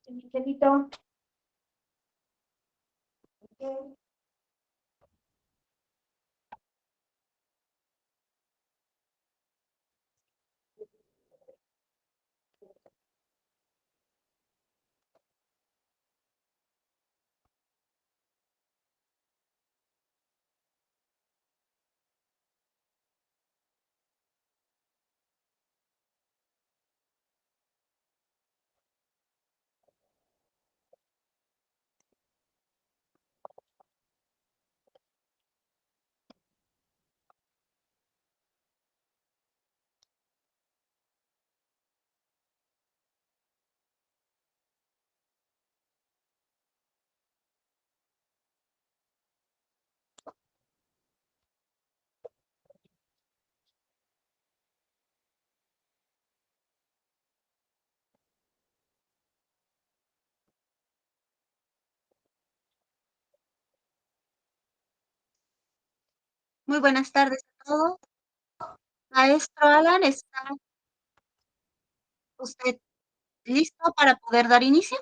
Miguelito. Okay. Muy buenas tardes a todos. Maestro Alan, ¿está usted listo para poder dar inicio?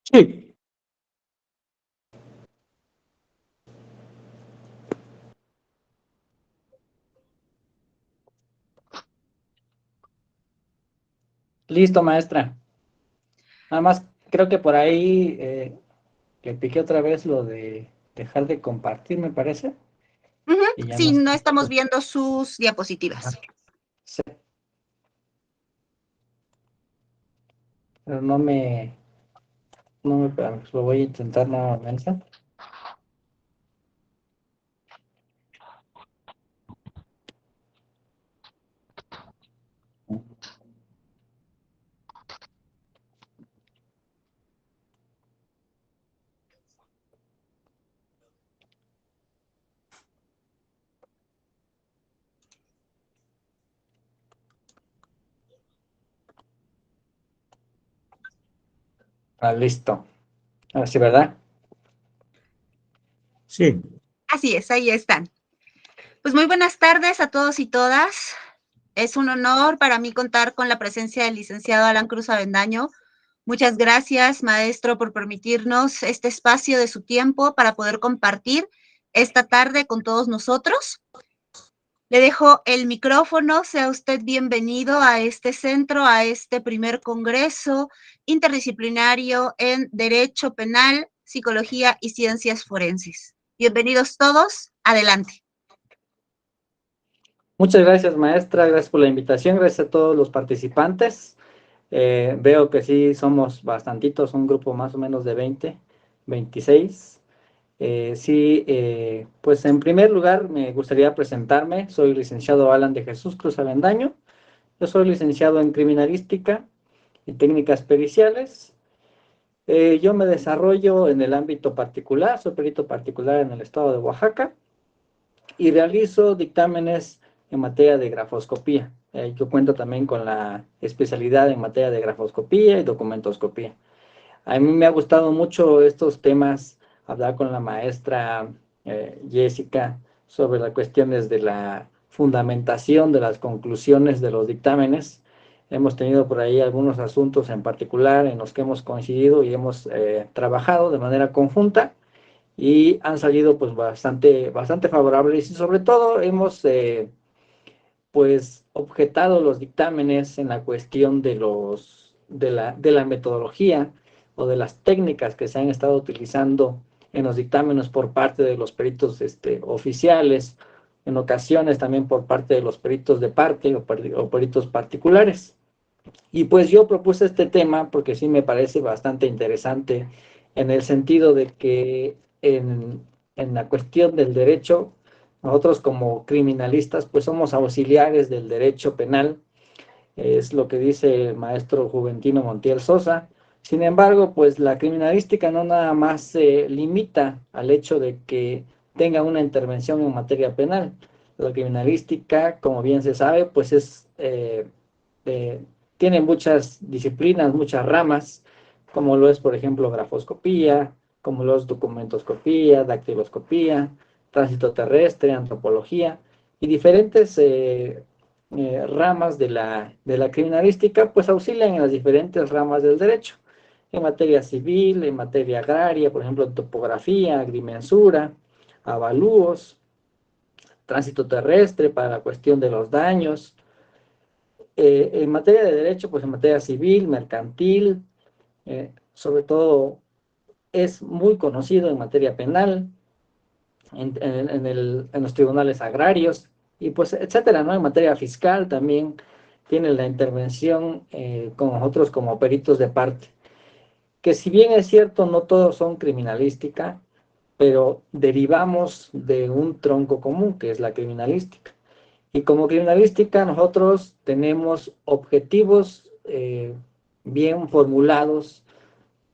Sí. Listo, maestra. Nada más creo que por ahí le piqué otra vez lo de dejar de compartir, me parece. Y ya Sí, no sé. no estamos viendo sus diapositivas. Sí, pero no me, pues lo voy a intentar nuevamente. Ah, listo. Ahora sí, ¿verdad? Sí. Así es, ahí están. Pues muy buenas tardes a todos y todas. Es un honor para mí contar con la presencia del licenciado Alan Cruz Avendaño. Muchas gracias, maestro, por permitirnos este espacio de su tiempo para poder compartir esta tarde con todos nosotros. Le dejo el micrófono, sea usted bienvenido a este centro, a este primer congreso interdisciplinario en Derecho Penal, Psicología y Ciencias Forenses. Bienvenidos todos, adelante. Muchas gracias, maestra. Gracias por la invitación. Gracias a todos los participantes. Veo que sí somos bastantitos, un grupo más o menos de 20, 26. Pues en primer lugar me gustaría presentarme. Soy licenciado Alan de Jesús Cruz Avendaño. Yo soy licenciado en criminalística y técnicas periciales. Yo me desarrollo en el ámbito particular, soy perito particular en el estado de Oaxaca y realizo dictámenes en materia de grafoscopía. Yo cuento también con la especialidad en materia de grafoscopía y documentoscopía. A mí me ha gustado mucho estos temas, hablar con la maestra Jessica sobre las cuestiones de la fundamentación de las conclusiones de los dictámenes. Hemos tenido por ahí algunos asuntos en particular en los que hemos coincidido y hemos trabajado de manera conjunta y han salido pues bastante favorables y sobre todo hemos pues objetado los dictámenes en la cuestión de la metodología o de las técnicas que se han estado utilizando en los dictámenes por parte de los peritos oficiales, en ocasiones también por parte de los peritos de parte o peritos particulares. Y pues yo propuse este tema porque sí me parece bastante interesante en el sentido de que en la cuestión del derecho, nosotros como criminalistas pues somos auxiliares del derecho penal, es lo que dice el maestro Juventino Montiel Sosa. Sin embargo, pues la criminalística no nada más se limita al hecho de que tenga una intervención en materia penal. La criminalística, como bien se sabe, pues eh, tiene muchas disciplinas, muchas ramas, como lo es, por ejemplo, grafoscopía, como lo es documentoscopía, dactiloscopía, tránsito terrestre, antropología y diferentes ramas de la criminalística, pues auxilian en las diferentes ramas del derecho, en materia civil, en materia agraria, por ejemplo, topografía, agrimensura, avalúos, tránsito terrestre para la cuestión de los daños, en materia de derecho, pues en materia civil, mercantil, sobre todo es muy conocido en materia penal, en los tribunales agrarios, y pues etcétera, ¿no? En materia fiscal también tiene la intervención con nosotros como peritos de parte, que si bien es cierto, no todos son criminalística, pero derivamos de un tronco común, que es la criminalística. Y como criminalística nosotros tenemos objetivos bien formulados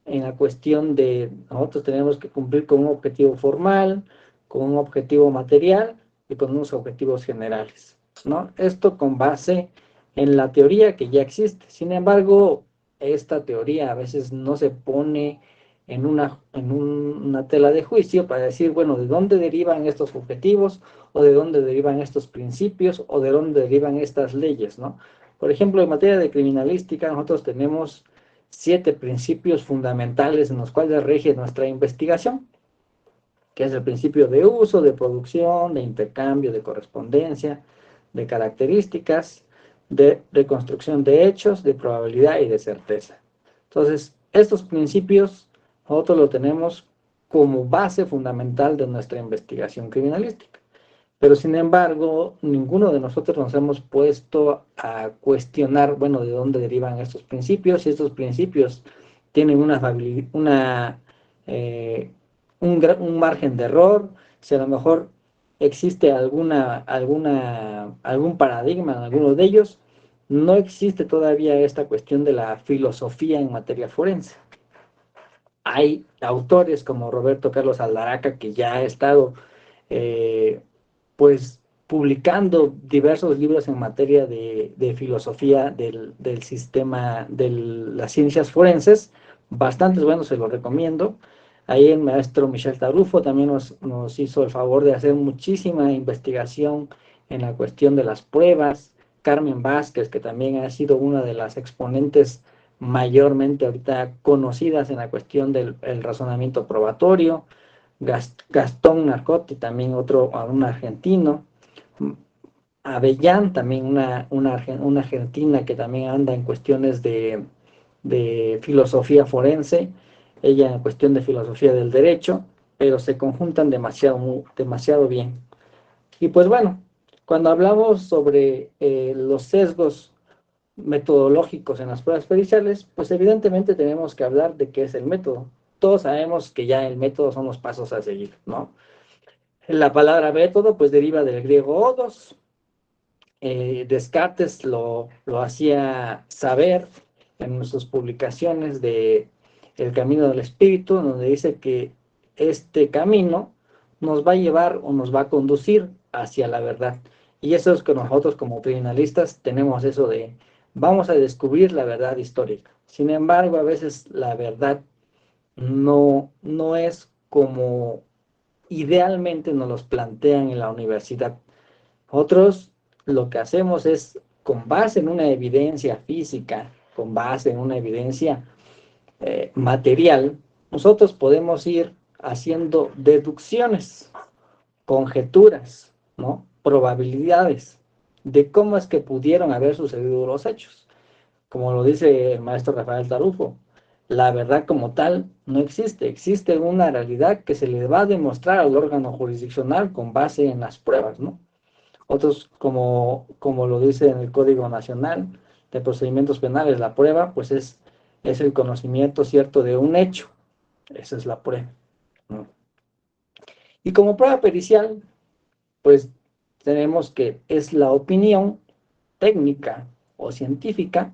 en la cuestión de nosotros tenemos que cumplir con un objetivo formal, con un objetivo material y con unos objetivos generales, ¿no? Esto con base en la teoría que ya existe. Sin embargo, esta teoría a veces no se pone en una tela de juicio para decir, bueno, ¿de dónde derivan estos objetivos? ¿O de dónde derivan estos principios? ¿O de dónde derivan estas leyes, ¿no? Por ejemplo, en materia de criminalística, nosotros tenemos 7 principios fundamentales en los cuales rige nuestra investigación, que es el principio de uso, de producción, de intercambio, de correspondencia, de características, de reconstrucción de hechos, de probabilidad y de certeza. Entonces, estos principios nosotros los tenemos como base fundamental de nuestra investigación criminalística. Pero sin embargo, ninguno de nosotros nos hemos puesto a cuestionar, bueno, de dónde derivan estos principios, si estos principios tienen eh, un margen de error, si a lo mejor existe algún paradigma en alguno de ellos. No existe todavía esta cuestión de la filosofía en materia forense. Hay autores como Roberto Carlos Aldaraca, que ya ha estado eh, pues publicando diversos libros en materia de filosofía del sistema de las ciencias forenses, bastantes buenos, se los recomiendo. Ahí el maestro Michel Tarufo también nos hizo el favor de hacer muchísima investigación en la cuestión de las pruebas. Carmen Vázquez, que también ha sido una de las exponentes mayormente ahorita conocidas en la cuestión del razonamiento probatorio. Gastón Narcotti, también un argentino. Avellán, también una argentina que también anda en cuestiones de filosofía forense, ella en cuestión de filosofía del derecho, pero se conjuntan demasiado bien. Y pues bueno, cuando hablamos sobre los sesgos metodológicos en las pruebas periciales, pues evidentemente tenemos que hablar de qué es el método. Todos sabemos que ya el método son los pasos a seguir, ¿no? La palabra método pues deriva del griego odos. Descartes lo hacía saber en sus publicaciones de El Camino del Espíritu, donde dice que este camino nos va a llevar o nos va a conducir hacia la verdad. Y eso es que nosotros como criminalistas tenemos eso de vamos a descubrir la verdad histórica. Sin embargo, a veces la verdad no es como idealmente nos los plantean en la universidad. Nosotros lo que hacemos es, con base en una evidencia física, con base en una evidencia material, nosotros podemos ir haciendo deducciones, conjeturas, ¿no? Probabilidades de cómo es que pudieron haber sucedido los hechos. Como lo dice el maestro Rafael Tarufo, la verdad como tal no existe, existe una realidad que se le va a demostrar al órgano jurisdiccional con base en las pruebas, ¿no? Otros, como lo dice en el Código Nacional de Procedimientos Penales, la prueba pues es el conocimiento cierto de un hecho, esa es la prueba, ¿no? Y como prueba pericial, pues tenemos que es la opinión técnica o científica,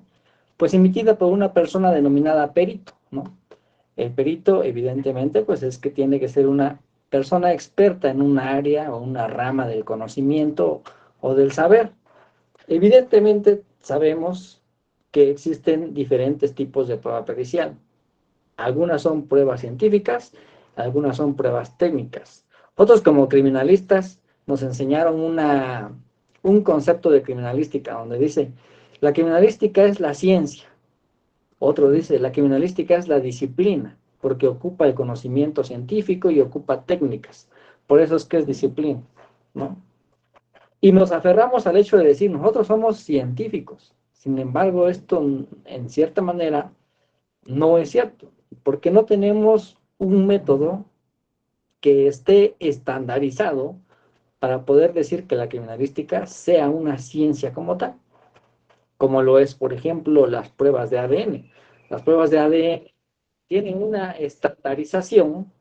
pues emitida por una persona denominada perito, ¿no? El perito, evidentemente, pues es que tiene que ser una persona experta en un área o una rama del conocimiento o del saber. Evidentemente, sabemos que existen diferentes tipos de prueba pericial. Algunas son pruebas científicas, algunas son pruebas técnicas. Otros, como criminalistas, nos enseñaron un concepto de criminalística donde dice, la criminalística es la ciencia. Otro dice, la criminalística es la disciplina, porque ocupa el conocimiento científico y ocupa técnicas. Por eso es que es disciplina, ¿no? Y nos aferramos al hecho de decir, nosotros somos científicos. Sin embargo, esto en cierta manera no es cierto, porque no tenemos un método que esté estandarizado para poder decir que la criminalística sea una ciencia como tal, como lo es, por ejemplo, las pruebas de ADN. Las pruebas de ADN tienen una estandarización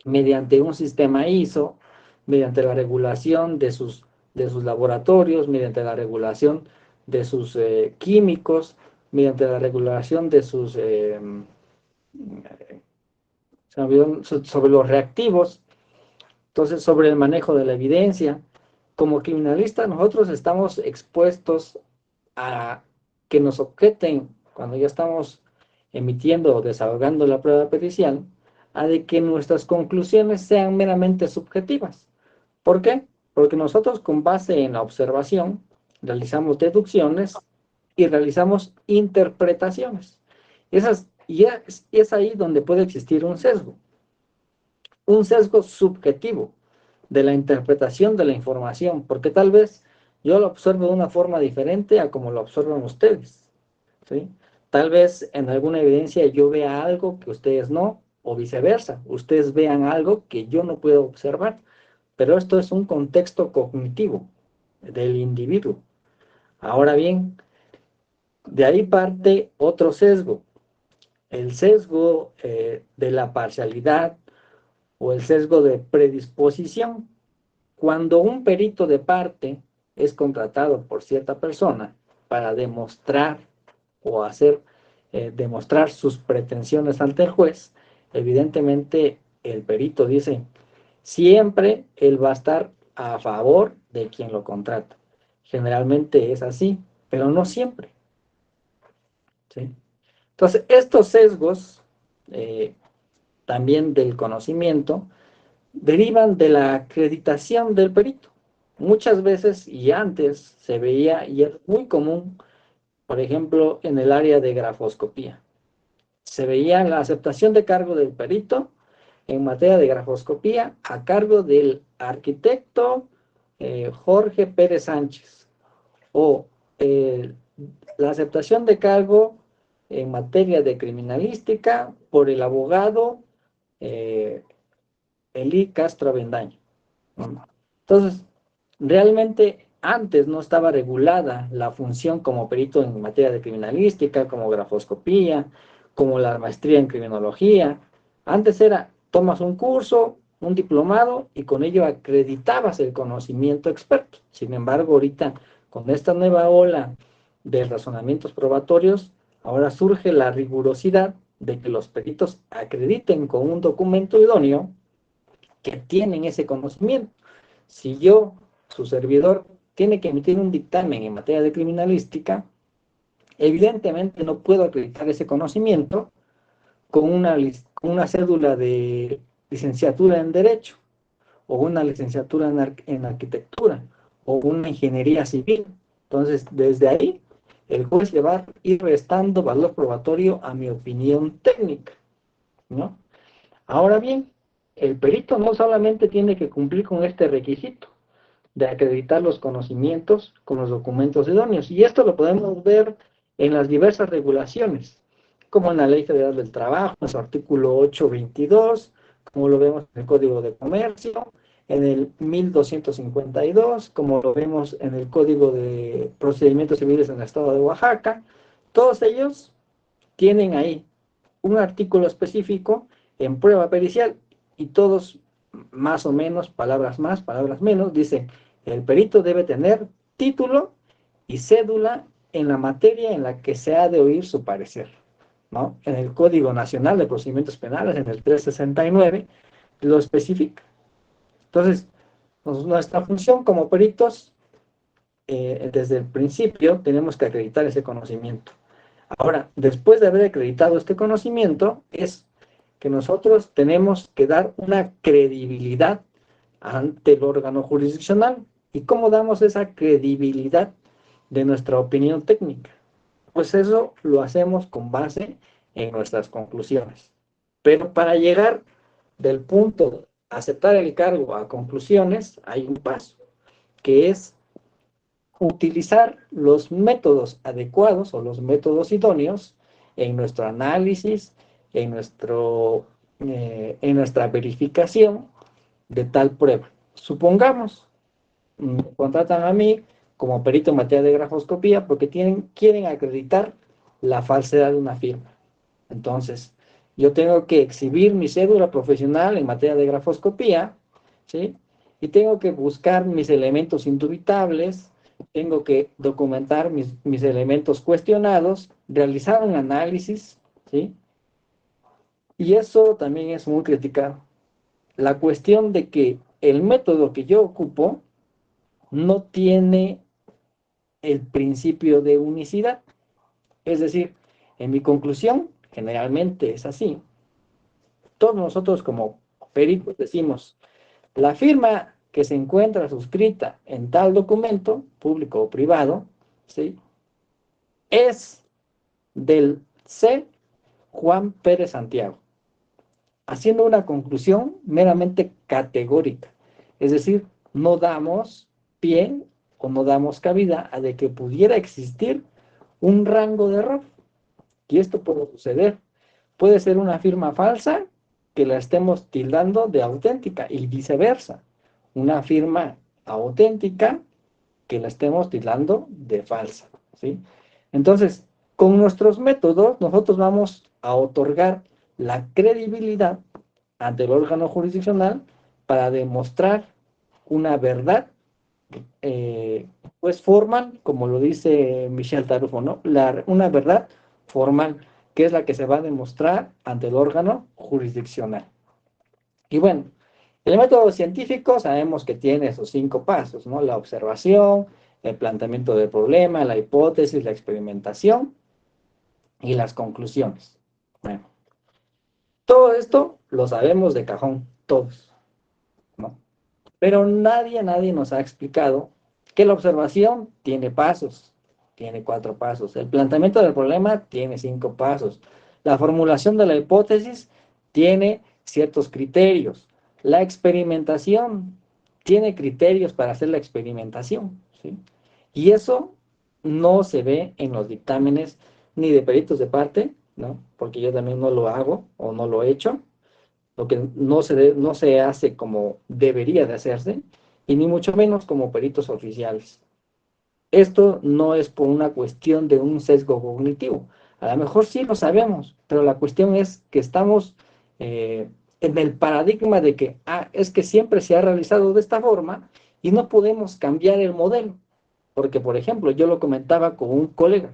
mediante un sistema ISO, mediante la regulación de sus laboratorios, mediante la regulación de sus químicos, mediante la regulación de sus sobre los reactivos, entonces sobre el manejo de la evidencia. Como criminalistas nosotros estamos expuestos a que nos objeten cuando ya estamos emitiendo o desahogando la prueba pericial, a de que nuestras conclusiones sean meramente subjetivas. ¿Por qué? Porque nosotros con base en la observación realizamos deducciones y realizamos interpretaciones. Y es ahí donde puede existir un sesgo subjetivo de la interpretación de la información, porque tal vez yo lo observo de una forma diferente a como lo observan ustedes, ¿sí? Tal vez en alguna evidencia yo vea algo que ustedes no, o viceversa, ustedes vean algo que yo no puedo observar, pero esto es un contexto cognitivo del individuo. Ahora bien, de ahí parte otro sesgo, el sesgo de la parcialidad o el sesgo de predisposición. Cuando un perito de parte es contratado por cierta persona para demostrar o hacer demostrar sus pretensiones ante el juez, evidentemente el perito dice, siempre él va a estar a favor de quien lo contrata. Generalmente es así, pero no siempre, ¿sí? Entonces, estos sesgos también del conocimiento derivan de la acreditación del perito. Muchas veces y antes se veía, y es muy común, por ejemplo, en el área de grafoscopía. Se veía la aceptación de cargo del perito en materia de grafoscopía a cargo del arquitecto Jorge Pérez Sánchez, o la aceptación de cargo en materia de criminalística por el abogado Elí Castro Avendaño. Entonces, realmente antes no estaba regulada la función como perito en materia de criminalística, como grafoscopía, como la maestría en criminología. Antes era, tomas un curso, un diplomado, y con ello acreditabas el conocimiento experto. Sin embargo, ahorita, con esta nueva ola de razonamientos probatorios, ahora surge la rigurosidad de que los peritos acrediten con un documento idóneo que tienen ese conocimiento. Si yo, su servidor, tiene que emitir un dictamen en materia de criminalística, evidentemente no puedo acreditar ese conocimiento con una cédula de licenciatura en Derecho, o una licenciatura en Arquitectura, o una ingeniería civil. Entonces, desde ahí, el juez le va a ir restando valor probatorio a mi opinión técnica, ¿no? Ahora bien, el perito no solamente tiene que cumplir con este requisito de acreditar los conocimientos con los documentos idóneos, y esto lo podemos ver en las diversas regulaciones, como en la Ley Federal del Trabajo, en su artículo 822, como lo vemos en el Código de Comercio, en el 1252, como lo vemos en el Código de Procedimientos Civiles en el Estado de Oaxaca. Todos ellos tienen ahí un artículo específico en prueba pericial, y todos más o menos, palabras más, palabras menos, dice, el perito debe tener título y cédula en la materia en la que se ha de oír su parecer, ¿no? En el Código Nacional de Procedimientos Penales, en el 369, lo especifica. Entonces, nuestra función como peritos, desde el principio, tenemos que acreditar ese conocimiento. Ahora, después de haber acreditado este conocimiento, es que nosotros tenemos que dar una credibilidad ante el órgano jurisdiccional ¿Y cómo damos esa credibilidad de nuestra opinión técnica? Pues eso lo hacemos con base en nuestras conclusiones. Pero para llegar del punto de aceptar el cargo a conclusiones, hay un paso, que es utilizar los métodos adecuados o los métodos idóneos en nuestro análisis, en nuestra verificación de tal prueba. Supongamos, me contratan a mí como perito en materia de grafoscopía porque quieren acreditar la falsedad de una firma. Entonces, yo tengo que exhibir mi cédula profesional en materia de grafoscopía, ¿sí? Y tengo que buscar mis elementos indubitables, tengo que documentar mis elementos cuestionados, realizar un análisis, ¿sí? Y eso también es muy criticado. La cuestión de que el método que yo ocupo no tiene el principio de unicidad. Es decir, en mi conclusión, generalmente es así. Todos nosotros como peritos decimos, la firma que se encuentra suscrita en tal documento, público o privado, ¿sí?, es del C. Juan Pérez Santiago, haciendo una conclusión meramente categórica. Es decir, no damos pie o no damos cabida a de que pudiera existir un rango de error. Y esto puede suceder. Puede ser una firma falsa que la estemos tildando de auténtica y viceversa. Una firma auténtica que la estemos tildando de falsa, ¿sí? Entonces, con nuestros métodos, nosotros vamos a otorgar la credibilidad ante el órgano jurisdiccional para demostrar una verdad, pues formal, como lo dice Michel Tarufo, ¿no? Una verdad formal, que es la que se va a demostrar ante el órgano jurisdiccional. Y bueno, el método científico sabemos que tiene esos 5 pasos, ¿no? La observación, el planteamiento del problema, la hipótesis, la experimentación y las conclusiones. Bueno, todo esto lo sabemos de cajón, todos, ¿no? Pero nadie nos ha explicado que la observación tiene pasos, tiene 4 pasos. El planteamiento del problema tiene 5 pasos. La formulación de la hipótesis tiene ciertos criterios. La experimentación tiene criterios para hacer la experimentación, ¿sí? Y eso no se ve en los dictámenes ni de peritos de parte, ¿no? Porque yo también no lo hago o no lo he hecho, lo que no se hace como debería de hacerse, y ni mucho menos como peritos oficiales. Esto no es por una cuestión de un sesgo cognitivo. A lo mejor sí lo sabemos, pero la cuestión es que estamos en el paradigma de que, es que siempre se ha realizado de esta forma y no podemos cambiar el modelo. Porque, por ejemplo, yo lo comentaba con un colega.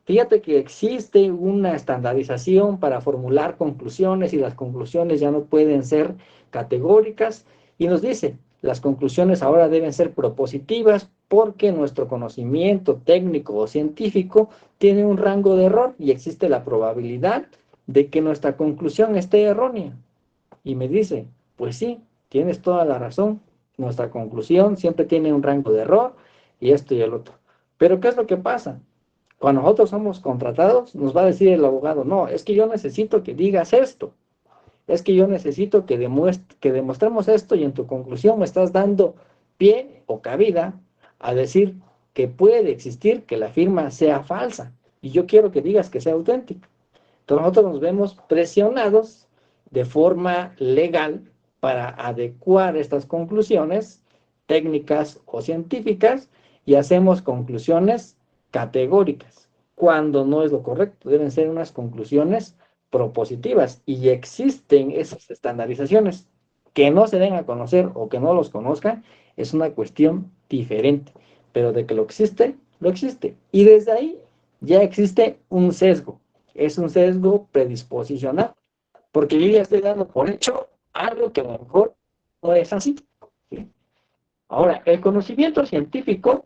Fíjate que existe una estandarización para formular conclusiones y las conclusiones ya no pueden ser categóricas y nos dice, las conclusiones ahora deben ser propositivas porque nuestro conocimiento técnico o científico tiene un rango de error y existe la probabilidad de que nuestra conclusión esté errónea. Y me dice, pues sí, tienes toda la razón, nuestra conclusión siempre tiene un rango de error y esto y el otro. Pero ¿qué es lo que pasa? Cuando nosotros somos contratados, nos va a decir el abogado, no, es que yo necesito que digas esto, es que yo necesito que demostremos esto y en tu conclusión me estás dando pie o cabida a decir que puede existir que la firma sea falsa y yo quiero que digas que sea auténtica. Entonces nosotros nos vemos presionados de forma legal para adecuar estas conclusiones técnicas o científicas y hacemos conclusiones categóricas, cuando no es lo correcto. Deben ser unas conclusiones propositivas y existen esas estandarizaciones. Que no se den a conocer o que no los conozcan es una cuestión diferente, pero de que lo existe, lo existe. Y desde ahí ya existe un sesgo. Es un sesgo predisposicional, porque yo ya estoy dando por hecho algo que a lo mejor no es así, ¿sí? Ahora, el conocimiento científico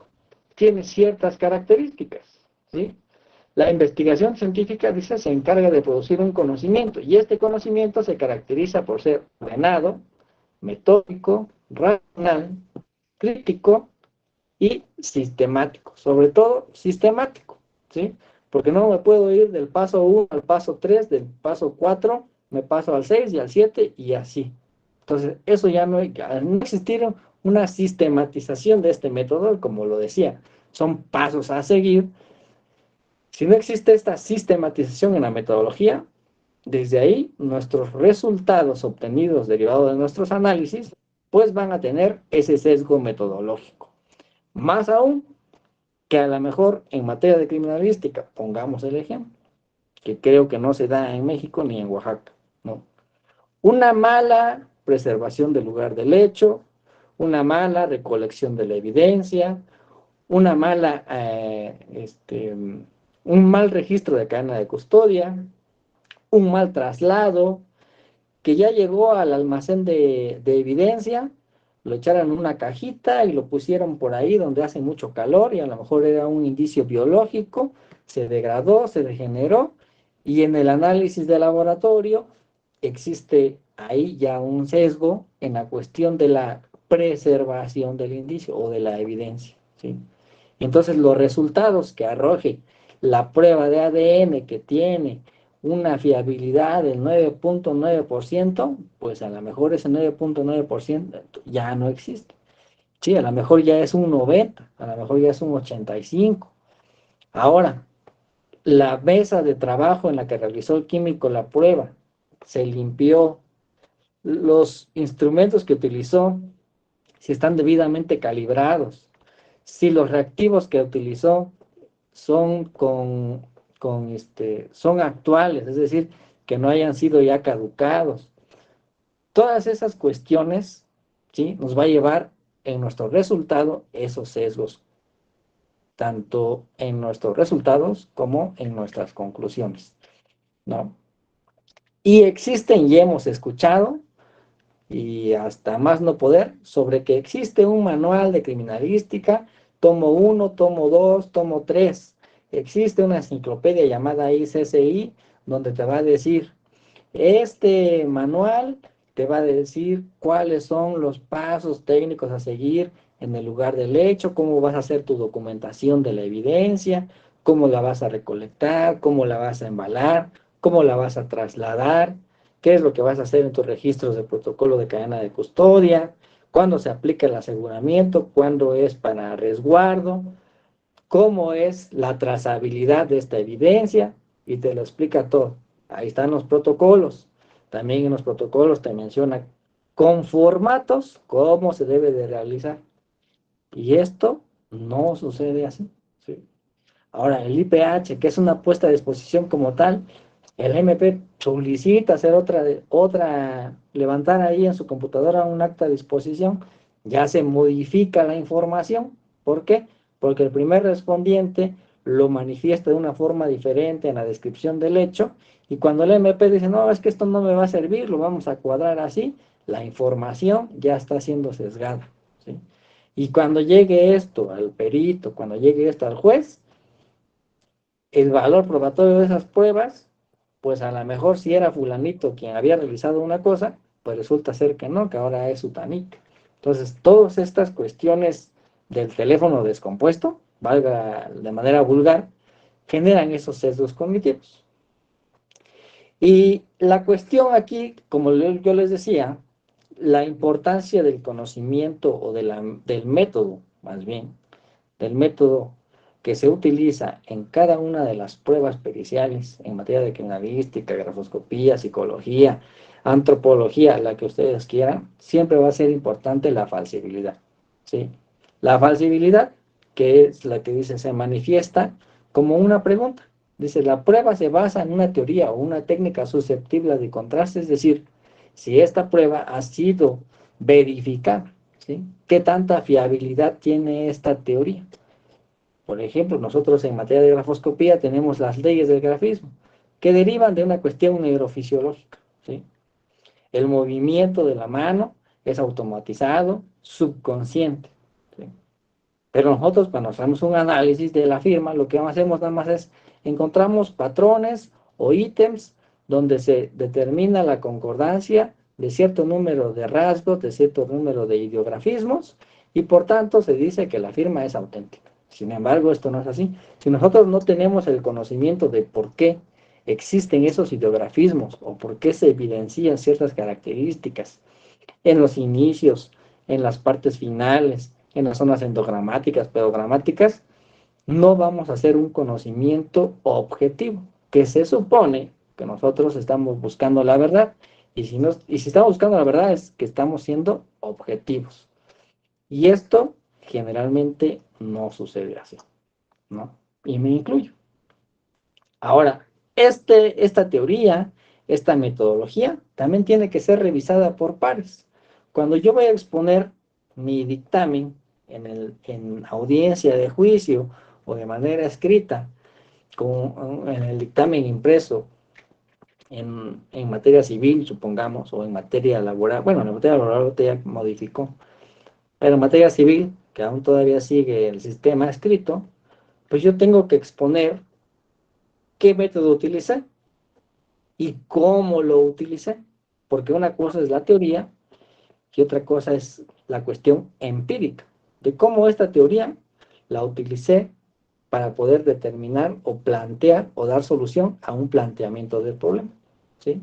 tiene ciertas características, ¿sí? La investigación científica, dice, se encarga de producir un conocimiento, y este conocimiento se caracteriza por ser ordenado, metódico, racional, crítico y sistemático, sobre todo sistemático, ¿sí? Porque no me puedo ir del paso 1 al paso 3, del paso 4, me paso al 6 y al 7 y así. Entonces, eso ya no, al no existir una sistematización de este método, como lo decía, son pasos a seguir. Si no existe esta sistematización en la metodología, desde ahí nuestros resultados obtenidos derivados de nuestros análisis, pues van a tener ese sesgo metodológico. Más aún que a lo mejor en materia de criminalística, pongamos el ejemplo, que creo que no se da en México ni en Oaxaca, ¿no? Una mala preservación del lugar del hecho, una mala recolección de la evidencia, una mala, un mal registro de cadena de custodia, un mal traslado, que ya llegó al almacén de evidencia, lo echaron en una cajita y lo pusieron por ahí donde hace mucho calor y a lo mejor era un indicio biológico, se degradó, se degeneró y en el análisis de laboratorio existe ahí ya un sesgo en la cuestión de la preservación del indicio o de la evidencia, ¿sí? Entonces los resultados que arroje la prueba de ADN que tiene una fiabilidad del 9.9%, pues a lo mejor ese 9.9% ya no existe. Sí, a lo mejor ya es un 90, a lo mejor ya es un 85. Ahora, la mesa de trabajo en la que realizó el químico la prueba, se limpió, los instrumentos que utilizó, si están debidamente calibrados, si los reactivos que utilizó son son actuales, es decir, que no hayan sido ya caducados. Todas esas cuestiones, ¿sí? Nos va a llevar en nuestro resultado esos sesgos, tanto en nuestros resultados como en nuestras conclusiones, ¿no? Y existen y hemos escuchado, y hasta más no poder, sobre que existe un manual de criminalística, tomo 1, tomo 2, tomo 3. Existe una enciclopedia llamada ICCI, donde te va a decir, este manual te va a decir cuáles son los pasos técnicos a seguir en el lugar del hecho, cómo vas a hacer tu documentación de la evidencia, cómo la vas a recolectar, cómo la vas a embalar, cómo la vas a trasladar, qué es lo que vas a hacer en tus registros de protocolo de cadena de custodia, cuándo se aplica el aseguramiento, cuándo es para resguardo, cómo es la trazabilidad de esta evidencia, y te lo explica todo. Ahí están los protocolos. También en los protocolos te menciona con formatos cómo se debe de realizar. Y esto no sucede así, ¿sí? Ahora, el IPH, que es una puesta a disposición como tal, el MP solicita hacer levantar ahí en su computadora un acta de disposición, ya se modifica la información. ¿Por qué? Porque el primer respondiente lo manifiesta de una forma diferente en la descripción del hecho, y cuando el MP dice, no, es que esto no me va a servir, lo vamos a cuadrar así, la información ya está siendo sesgada, ¿sí? Y cuando llegue esto al perito, cuando llegue esto al juez, el valor probatorio de esas pruebas, pues a lo mejor si era fulanito quien había realizado una cosa, pues resulta ser que no, que ahora es sutanito. Entonces, todas estas cuestiones del teléfono descompuesto, valga de manera vulgar, generan esos sesgos cognitivos. Y la cuestión aquí, como yo les decía, la importancia del conocimiento o del método, más bien, del método que se utiliza en cada una de las pruebas periciales en materia de criminalística, grafoscopía, psicología, antropología, la que ustedes quieran, siempre va a ser importante la falsibilidad, ¿sí? La falsibilidad, que es la que dice, se manifiesta como una pregunta. Dice, la prueba se basa en una teoría o una técnica susceptible de contraste, es decir, si esta prueba ha sido verificada, ¿sí? ¿Qué tanta fiabilidad tiene esta teoría? Por ejemplo, nosotros en materia de grafoscopía tenemos las leyes del grafismo, que derivan de una cuestión neurofisiológica, ¿sí? El movimiento de la mano es automatizado, subconsciente, ¿sí? Pero nosotros cuando hacemos un análisis de la firma, lo que hacemos nada más es encontramos patrones o ítems donde se determina la concordancia de cierto número de rasgos, de cierto número de ideografismos, y por tanto se dice que la firma es auténtica. Sin embargo, esto no es así. Si nosotros no tenemos el conocimiento de por qué existen esos ideografismos o por qué se evidencian ciertas características en los inicios, en las partes finales, en las zonas endogramáticas, pedogramáticas, no vamos a hacer un conocimiento objetivo, que se supone que nosotros estamos buscando la verdad, y si estamos buscando la verdad es que estamos siendo objetivos. Y esto generalmente no sucede así, ¿no? Y me incluyo. Ahora, esta teoría, esta metodología, también tiene que ser revisada por pares. Cuando yo voy a exponer mi dictamen en audiencia de juicio o de manera escrita, en el dictamen impreso en materia civil, supongamos, o en materia laboral, bueno, en materia laboral ya modificó, pero en materia civil, que aún todavía sigue el sistema escrito, pues yo tengo que exponer qué método utilicé y cómo lo utilicé, porque una cosa es la teoría y otra cosa es la cuestión empírica, de cómo esta teoría la utilicé para poder determinar o plantear o dar solución a un planteamiento del problema, ¿sí?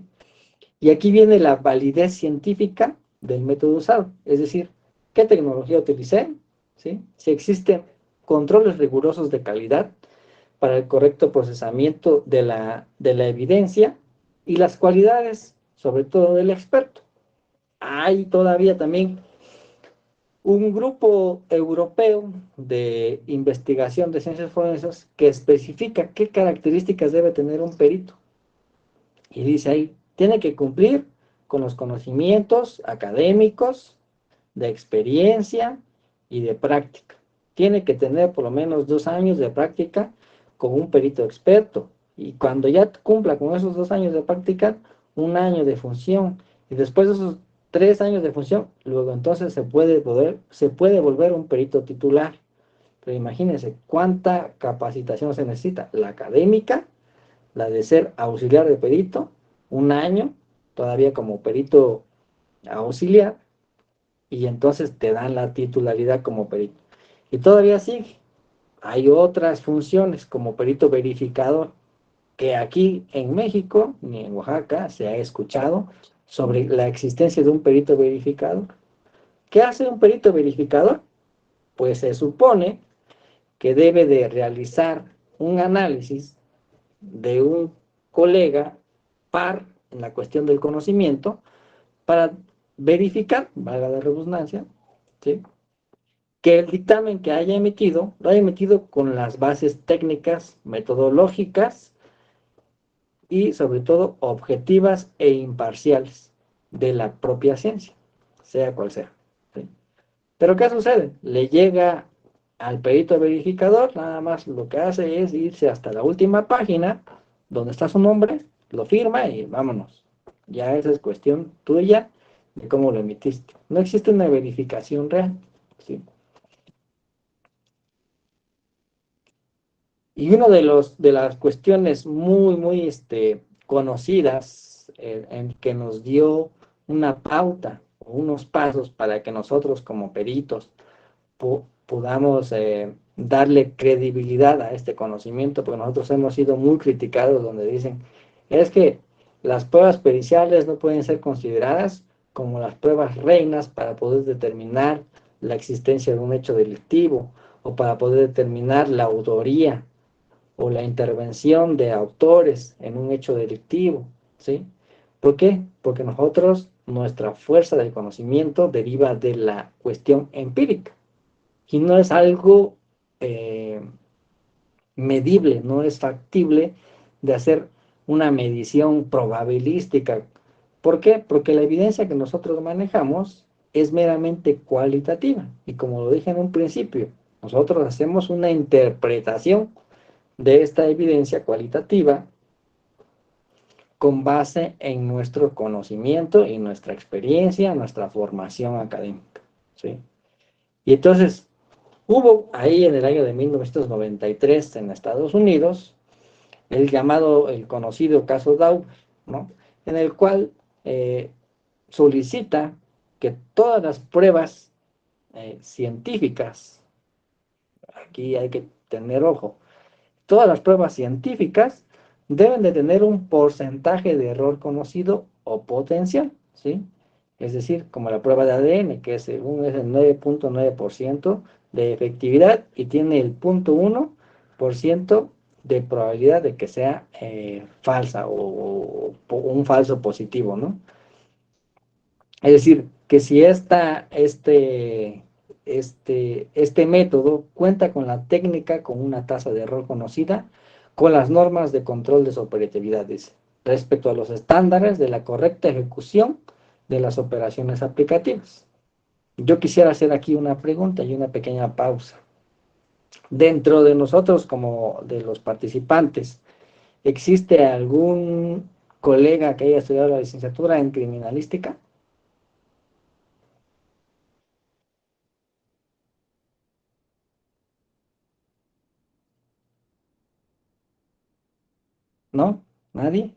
Y aquí viene la validez científica del método usado, es decir, qué tecnología utilicé, ¿sí? Si existen controles rigurosos de calidad para el correcto procesamiento de la evidencia y las cualidades, sobre todo del experto. Hay todavía también un grupo europeo de investigación de ciencias forenses que especifica qué características debe tener un perito. Y dice ahí, tiene que cumplir con los conocimientos académicos, de experiencia y de práctica. Tiene que tener por lo menos 2 años de práctica con un perito experto. Y cuando ya cumpla con esos 2 años de práctica, 1 año de función. Y después de esos 3 años de función, luego entonces se puede volver un perito titular. Pero imagínense cuánta capacitación se necesita. La académica, la de ser auxiliar de perito, 1 año, todavía como perito auxiliar, y entonces te dan la titularidad como perito. Y todavía sigue. Hay otras funciones como perito verificador, que aquí en México ni en Oaxaca se ha escuchado sobre la existencia de un perito verificador. ¿Qué hace un perito verificador? Pues se supone que debe de realizar un análisis de un colega par en la cuestión del conocimiento para verificar, valga la redundancia, ¿sí?, que el dictamen que haya emitido lo haya emitido con las bases técnicas, metodológicas y sobre todo objetivas e imparciales de la propia ciencia, sea cual sea, ¿sí? Pero ¿qué sucede? Le llega al perito verificador, nada más lo que hace es irse hasta la última página donde está su nombre, lo firma y vámonos. Ya esa es cuestión tuya de cómo lo emitiste. No existe una verificación real, ¿sí? Y una de las cuestiones muy conocidas en que nos dio una pauta o unos pasos para que nosotros como peritos podamos darle credibilidad a este conocimiento, porque nosotros hemos sido muy criticados donde dicen, es que las pruebas periciales no pueden ser consideradas como las pruebas reinas para poder determinar la existencia de un hecho delictivo o para poder determinar la autoría o la intervención de autores en un hecho delictivo, ¿sí? ¿Por qué? Porque nuestra fuerza del conocimiento deriva de la cuestión empírica y no es algo medible, no es factible de hacer una medición probabilística. ¿Por qué? Porque la evidencia que nosotros manejamos es meramente cualitativa y como lo dije en un principio, nosotros hacemos una interpretación de esta evidencia cualitativa con base en nuestro conocimiento y nuestra experiencia, nuestra formación académica, ¿sí? Y entonces, hubo ahí en el año de 1993 en Estados Unidos el conocido caso Dauber, ¿no?, en el cual solicita que todas las pruebas científicas, aquí hay que tener ojo, todas las pruebas científicas deben de tener un porcentaje de error conocido o potencial, ¿sí? Es decir, como la prueba de ADN, que según es el 9.9% de efectividad y tiene el 0.1% de probabilidad de que sea falsa o un falso positivo, ¿no? Es decir, que si este método cuenta con la técnica con una tasa de error conocida, con las normas de control de su operatividad, dice, respecto a los estándares de la correcta ejecución de las operaciones aplicativas. Yo quisiera hacer aquí una pregunta y una pequeña pausa. Dentro de nosotros, como de los participantes, ¿existe algún colega que haya estudiado la licenciatura en criminalística? ¿No? ¿Nadie?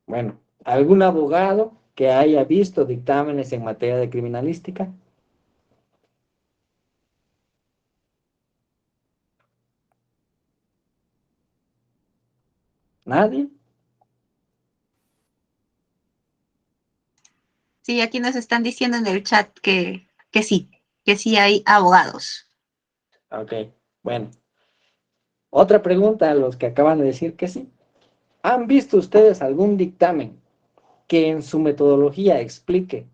Bueno, ¿algún abogado que haya visto dictámenes en materia de criminalística? ¿Nadie? Sí, aquí nos están diciendo en el chat que sí hay abogados. Ok, bueno. Otra pregunta a los que acaban de decir que sí. ¿Han visto ustedes algún dictamen que en su metodología explique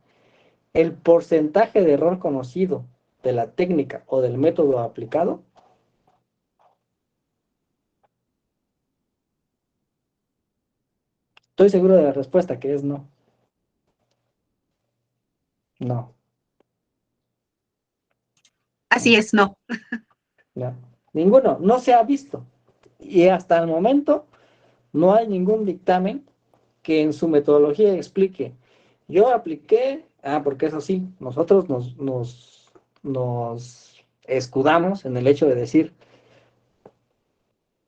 el porcentaje de error conocido de la técnica o del método aplicado? Estoy seguro de la respuesta, que es no. No, Así no, es, no. no. Ninguno, no se ha visto. Y hasta el momento no hay ningún dictamen que en su metodología explique. Yo apliqué, porque eso sí, nosotros nos escudamos en el hecho de decir,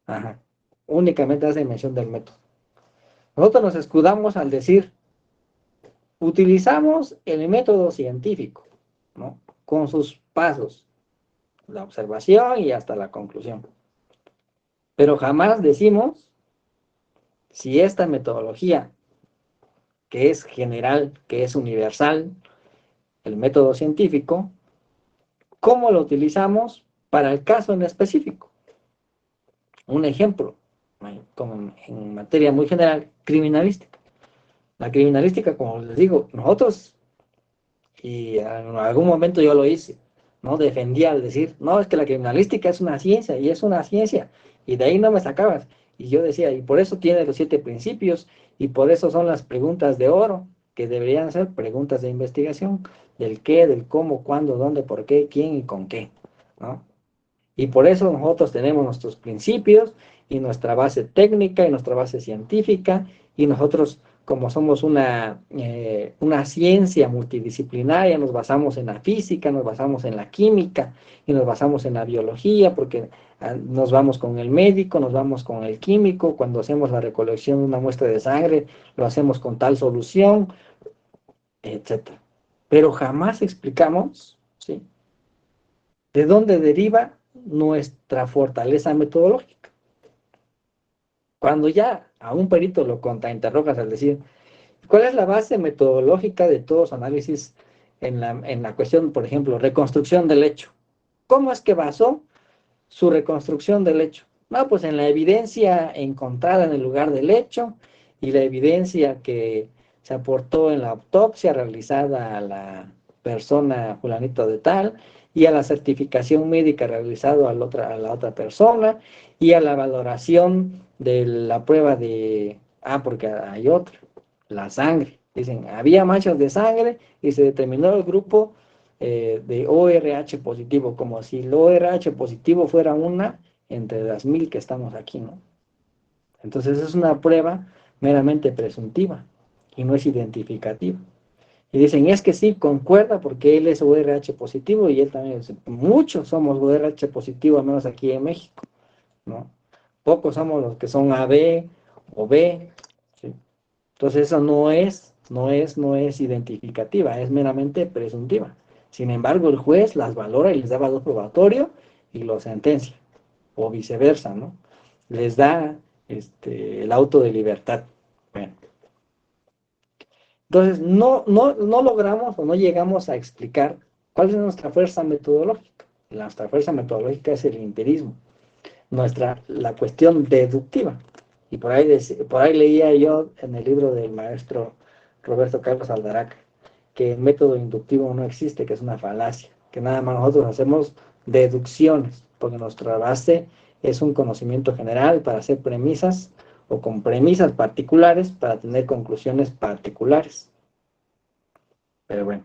ajá, únicamente hace mención del método. Nosotros nos escudamos al decir, utilizamos el método científico, ¿no? Con sus pasos, la observación y hasta la conclusión. Pero jamás decimos si esta metodología, que es general, que es universal, el método científico, ¿cómo lo utilizamos para el caso en específico? Un ejemplo, como en materia muy general, criminalística. La criminalística, como les digo, nosotros, y en algún momento yo lo hice, ¿no? Defendía al decir, no, es que la criminalística es una ciencia, y es una ciencia, y de ahí no me sacabas. Y yo decía, y por eso tiene los 7 principios, y por eso son las preguntas de oro, que deberían ser preguntas de investigación, del qué, del cómo, cuándo, dónde, por qué, quién y con qué, ¿no? Y por eso nosotros tenemos nuestros principios y nuestra base técnica y nuestra base científica, y nosotros, como somos una ciencia multidisciplinaria, nos basamos en la física, nos basamos en la química y nos basamos en la biología, porque nos vamos con el médico, nos vamos con el químico, cuando hacemos la recolección de una muestra de sangre, lo hacemos con tal solución, etcétera. Pero jamás explicamos, ¿sí?, de dónde deriva nuestra fortaleza metodológica. Cuando ya a un perito lo contrainterrogas al decir, ¿cuál es la base metodológica de todos los análisis en la cuestión, por ejemplo, reconstrucción del hecho? ¿Cómo es que basó su reconstrucción del hecho? No, pues en la evidencia encontrada en el lugar del hecho y la evidencia que se aportó en la autopsia realizada a la persona fulanito de tal, y a la certificación médica realizada a la otra persona, y a la valoración de la prueba de, porque hay otra, la sangre. Dicen, había manchas de sangre y se determinó el grupo de ORH positivo, como si el ORH positivo fuera una entre las 1000 que estamos aquí, ¿no? Entonces es una prueba meramente presuntiva y no es identificativa. Y dicen, es que sí, concuerda porque él es ORH positivo y él también es. Muchos somos ORH positivo, al menos aquí en México, ¿no? Pocos somos los que son AB o B, ¿sí? Entonces eso no es identificativa, es meramente presuntiva. Sin embargo, el juez las valora y les da valor probatorio y lo sentencia, o viceversa, ¿no? Les da el auto de libertad. Bueno, entonces no logramos o no llegamos a explicar cuál es nuestra fuerza metodológica. Nuestra fuerza metodológica es el empirismo, la cuestión deductiva. Y por ahí leía yo en el libro del maestro Roberto Carlos Aldaraca que el método inductivo no existe, que es una falacia, que nada más nosotros hacemos deducciones, porque nuestra base es un conocimiento general para hacer premisas o con premisas particulares para tener conclusiones particulares. Pero bueno,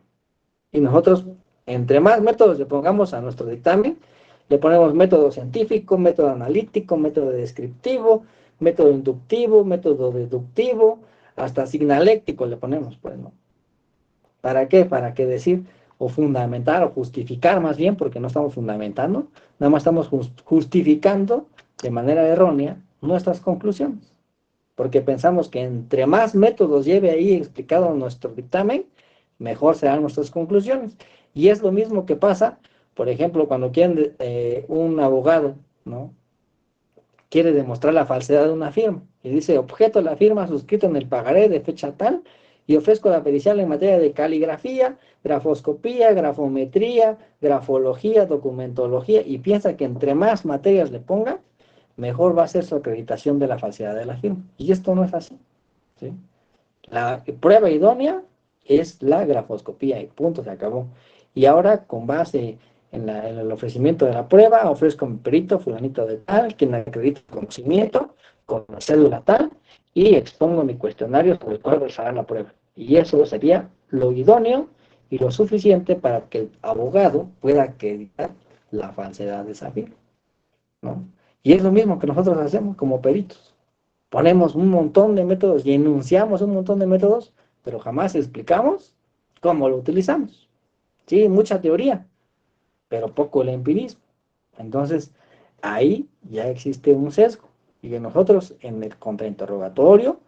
y nosotros, entre más métodos le pongamos a nuestro dictamen, le ponemos método científico, método analítico, método descriptivo, método inductivo, método deductivo, hasta signaléctico le ponemos, pues, ¿no? ¿Para qué? Para qué decir, o fundamentar, o justificar más bien, porque no estamos fundamentando, nada más estamos justificando de manera errónea nuestras conclusiones. Porque pensamos que entre más métodos lleve ahí explicado nuestro dictamen, mejor serán nuestras conclusiones. Y es lo mismo que pasa, por ejemplo, cuando quieren un abogado, ¿no? Quiere demostrar la falsedad de una firma y dice, objeto la firma suscrita en el pagaré de fecha tal y ofrezco la pericial en materia de caligrafía, grafoscopía, grafometría, grafología, documentología y piensa que entre más materias le ponga, mejor va a ser su acreditación de la falsedad de la firma. Y esto no es así, ¿sí? La prueba idónea es la grafoscopía y punto, se acabó. Y ahora, con base en el ofrecimiento de la prueba, ofrezco mi perito fulanito de tal, quien acredita el conocimiento, con la cédula tal, y expongo mi cuestionario sobre el cual realizará la prueba. Y eso sería lo idóneo y lo suficiente para que el abogado pueda acreditar la falsedad de esa firma, ¿no? Y es lo mismo que nosotros hacemos como peritos. Ponemos un montón de métodos y enunciamos un montón de métodos, pero jamás explicamos cómo lo utilizamos. Sí, mucha teoría, pero poco el empirismo. Entonces, ahí ya existe un sesgo. Y que nosotros en el contrainterrogatorio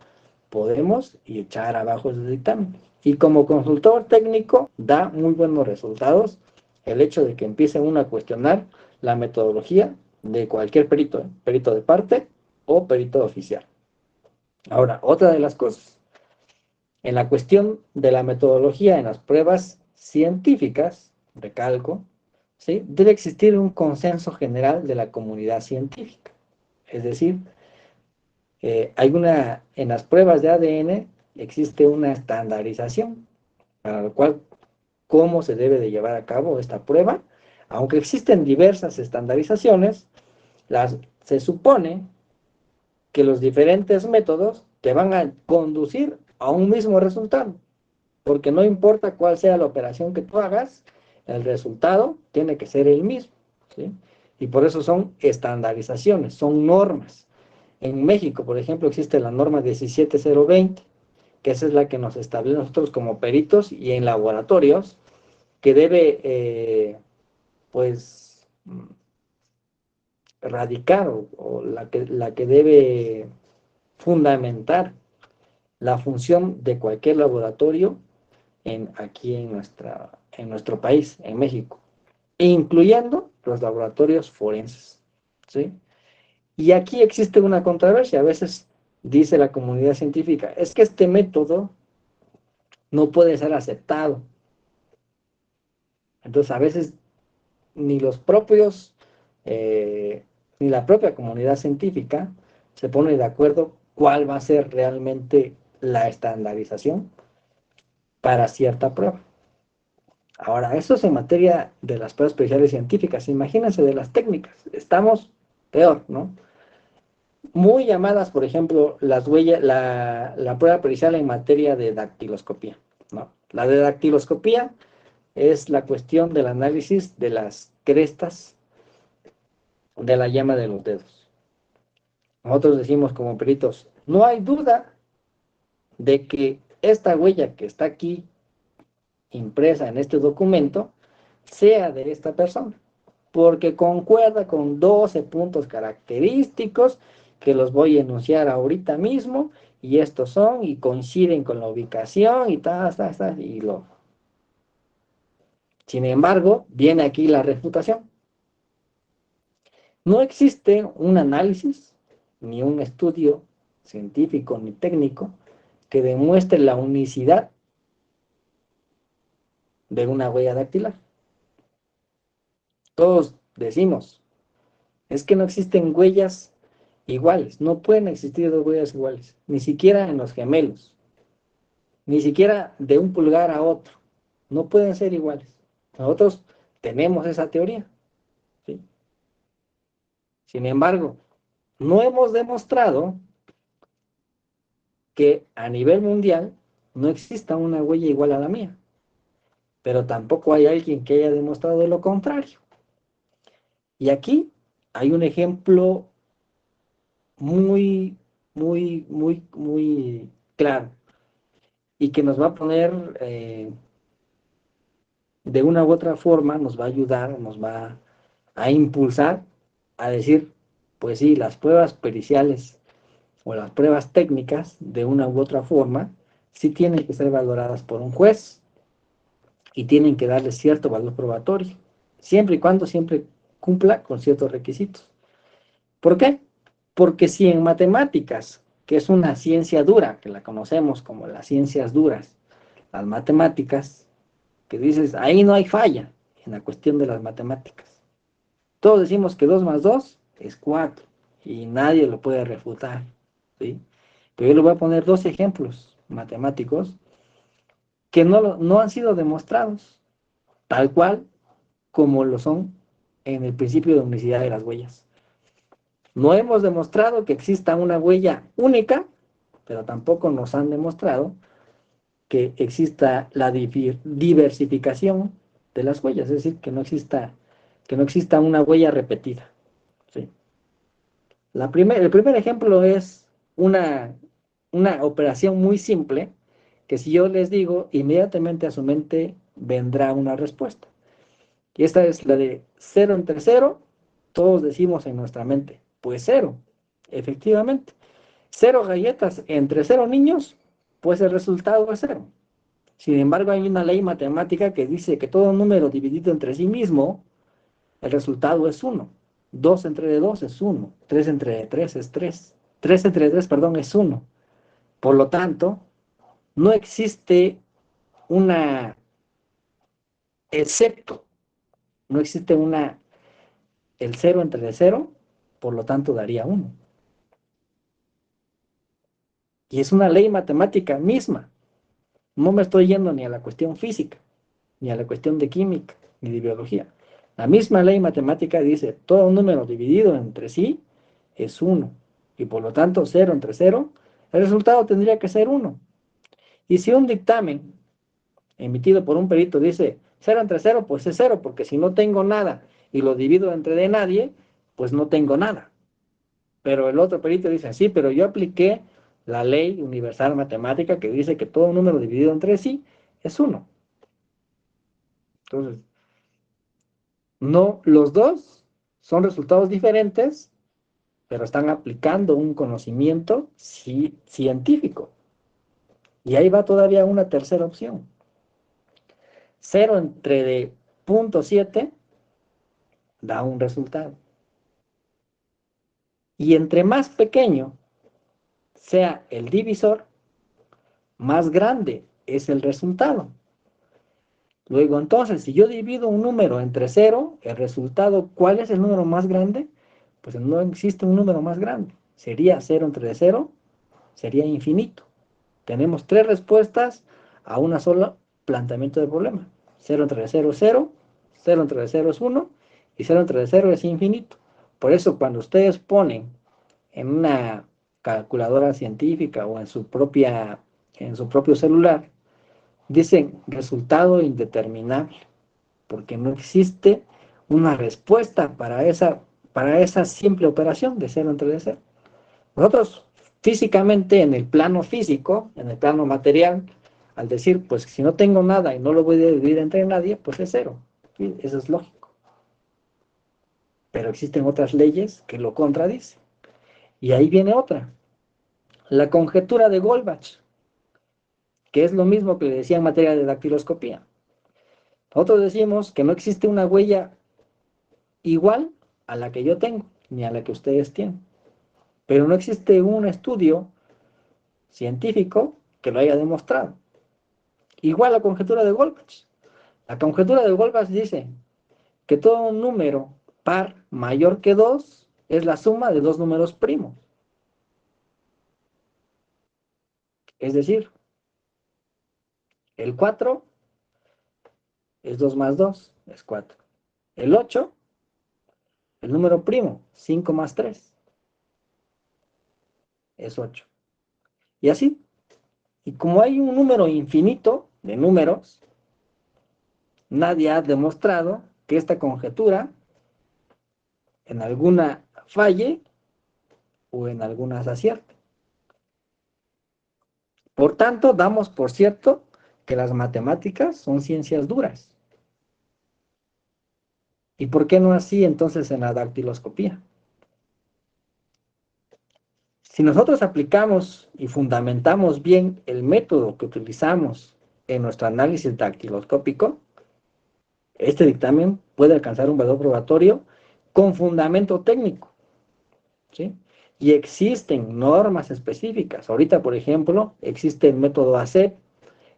podemos echar abajo ese dictamen. Y como consultor técnico da muy buenos resultados el hecho de que empiece uno a cuestionar la metodología de cualquier perito, perito de parte o perito oficial. Ahora, otra de las cosas, en la cuestión de la metodología en las pruebas científicas, recalco, ¿sí? Debe existir un consenso general de la comunidad científica. Es decir, en las pruebas de ADN existe una estandarización, para lo cual, cómo se debe de llevar a cabo esta prueba. Aunque existen diversas estandarizaciones, se supone que los diferentes métodos te van a conducir a un mismo resultado, porque no importa cuál sea la operación que tú hagas, el resultado tiene que ser el mismo, ¿sí? Y por eso son estandarizaciones, son normas. En México, por ejemplo, existe la norma 17020, que esa es la que nos establece nosotros como peritos y en laboratorios, que debe, pues, radicar o la que debe fundamentar la función de cualquier laboratorio aquí en nuestro país, en México, incluyendo los laboratorios forenses, ¿sí? Y aquí existe una controversia. A veces dice la comunidad científica, es que este método no puede ser aceptado. Entonces, a veces ni los propios, ni la propia comunidad científica se pone de acuerdo cuál va a ser realmente la estandarización para cierta prueba. Ahora, esto es en materia de las pruebas periciales científicas. Imagínense de las técnicas. Estamos peor, ¿no? Muy llamadas, por ejemplo, las huellas, la prueba pericial en materia de dactiloscopía, ¿no? La de dactiloscopía es la cuestión del análisis de las crestas de la yema de los dedos. Nosotros decimos como peritos, no hay duda de que esta huella que está aquí impresa en este documento sea de esta persona, porque concuerda con 12 puntos característicos que los voy a enunciar ahorita mismo, y estos son, y coinciden con la ubicación, y tal, y lo. Sin embargo, viene aquí la refutación. No existe un análisis, ni un estudio científico ni técnico que demuestre la unicidad de una huella dactilar. Todos decimos, es que no existen huellas iguales, no pueden existir dos huellas iguales, ni siquiera en los gemelos, ni siquiera de un pulgar a otro, no pueden ser iguales. Nosotros tenemos esa teoría, ¿sí? Sin embargo, no hemos demostrado que a nivel mundial no exista una huella igual a la mía, pero tampoco hay alguien que haya demostrado lo contrario. Y aquí hay un ejemplo muy, muy claro y que nos va a poner de una u otra forma, nos va a ayudar, nos va a impulsar a decir, pues sí, las pruebas periciales o las pruebas técnicas, de una u otra forma, sí tienen que ser valoradas por un juez y tienen que darle cierto valor probatorio, siempre y cuando siempre cumpla con ciertos requisitos. ¿Por qué? Porque si en matemáticas, que es una ciencia dura, que la conocemos como las ciencias duras, las matemáticas, que dices, ahí no hay falla en la cuestión de las matemáticas. Todos decimos que 2 más 2 es 4 y nadie lo puede refutar, ¿sí? Pero yo le voy a poner dos ejemplos matemáticos que no han sido demostrados, tal cual como lo son en el principio de unicidad de las huellas. No hemos demostrado que exista una huella única, pero tampoco nos han demostrado que exista la diversificación de las huellas, es decir, que no exista una huella repetida, ¿sí? El primer ejemplo es una operación muy simple, que si yo les digo, inmediatamente a su mente vendrá una respuesta. Y esta es la de 0 entre 0, todos decimos en nuestra mente, pues 0, efectivamente. 0 galletas entre 0 niños, pues el resultado es 0. Sin embargo, hay una ley matemática que dice que todo número dividido entre sí mismo, el resultado es 1. 2 entre 2 es 1. 3 entre 3 es 3. 3 entre 3, perdón, es 1. Por lo tanto, no existe una, excepto, no existe el 0 entre 0, por lo tanto daría 1. Y es una ley matemática misma. No me estoy yendo ni a la cuestión física, ni a la cuestión de química, ni de biología. La misma ley matemática dice, todo número dividido entre sí es 1. Y por lo tanto, 0 entre 0, el resultado tendría que ser 1. Y si un dictamen emitido por un perito dice 0 entre 0, pues es 0, porque si no tengo nada y lo divido entre de nadie, pues no tengo nada. Pero el otro perito dice, sí, pero yo apliqué la ley universal matemática que dice que todo número dividido entre sí es 1. Entonces, no, los dos son resultados diferentes, pero están aplicando un conocimiento científico. Y ahí va todavía una tercera opción. 0 entre de 0.7 da un resultado. Y entre más pequeño sea el divisor, más grande es el resultado. Luego, entonces, si yo divido un número entre 0, el resultado, ¿cuál es el número más grande? Pues no existe un número más grande. Sería 0 entre 0, sería infinito. Tenemos tres respuestas a una sola planteamiento del problema. 0 entre 0 es 0, 0 entre 0 es 1 y 0 entre 0 es infinito. Por eso cuando ustedes ponen en una calculadora científica o en su propio celular, dicen resultado indeterminable, porque no existe una respuesta para esa simple operación de 0 entre 0. Nosotros físicamente, en el plano físico, en el plano material, al decir, pues si no tengo nada y no lo voy a dividir entre nadie, pues es 0. ¿Sí? Eso es lógico. Pero existen otras leyes que lo contradicen. Y ahí viene otra. La conjetura de Goldbach, que es lo mismo que le decía en materia de dactiloscopía. Nosotros decimos que no existe una huella igual a la que yo tengo, ni a la que ustedes tienen. Pero no existe un estudio científico que lo haya demostrado. Igual la conjetura de Goldbach. La conjetura de Goldbach dice que todo un número par mayor que 2 es la suma de dos números primos. Es decir, el 4 es 2 más 2, es 4. El 8, el número primo, 5 más 3, es 8. Y así. Y como hay un número infinito de números, nadie ha demostrado que esta conjetura en alguna falle o en algunas acierte. Por tanto, damos por cierto que las matemáticas son ciencias duras. ¿Y por qué no así entonces en la dactiloscopía? Si nosotros aplicamos y fundamentamos bien el método que utilizamos en nuestro análisis dactiloscópico, este dictamen puede alcanzar un valor probatorio con fundamento técnico, ¿sí? Y existen normas específicas. Ahorita, por ejemplo, existe el método ACEP,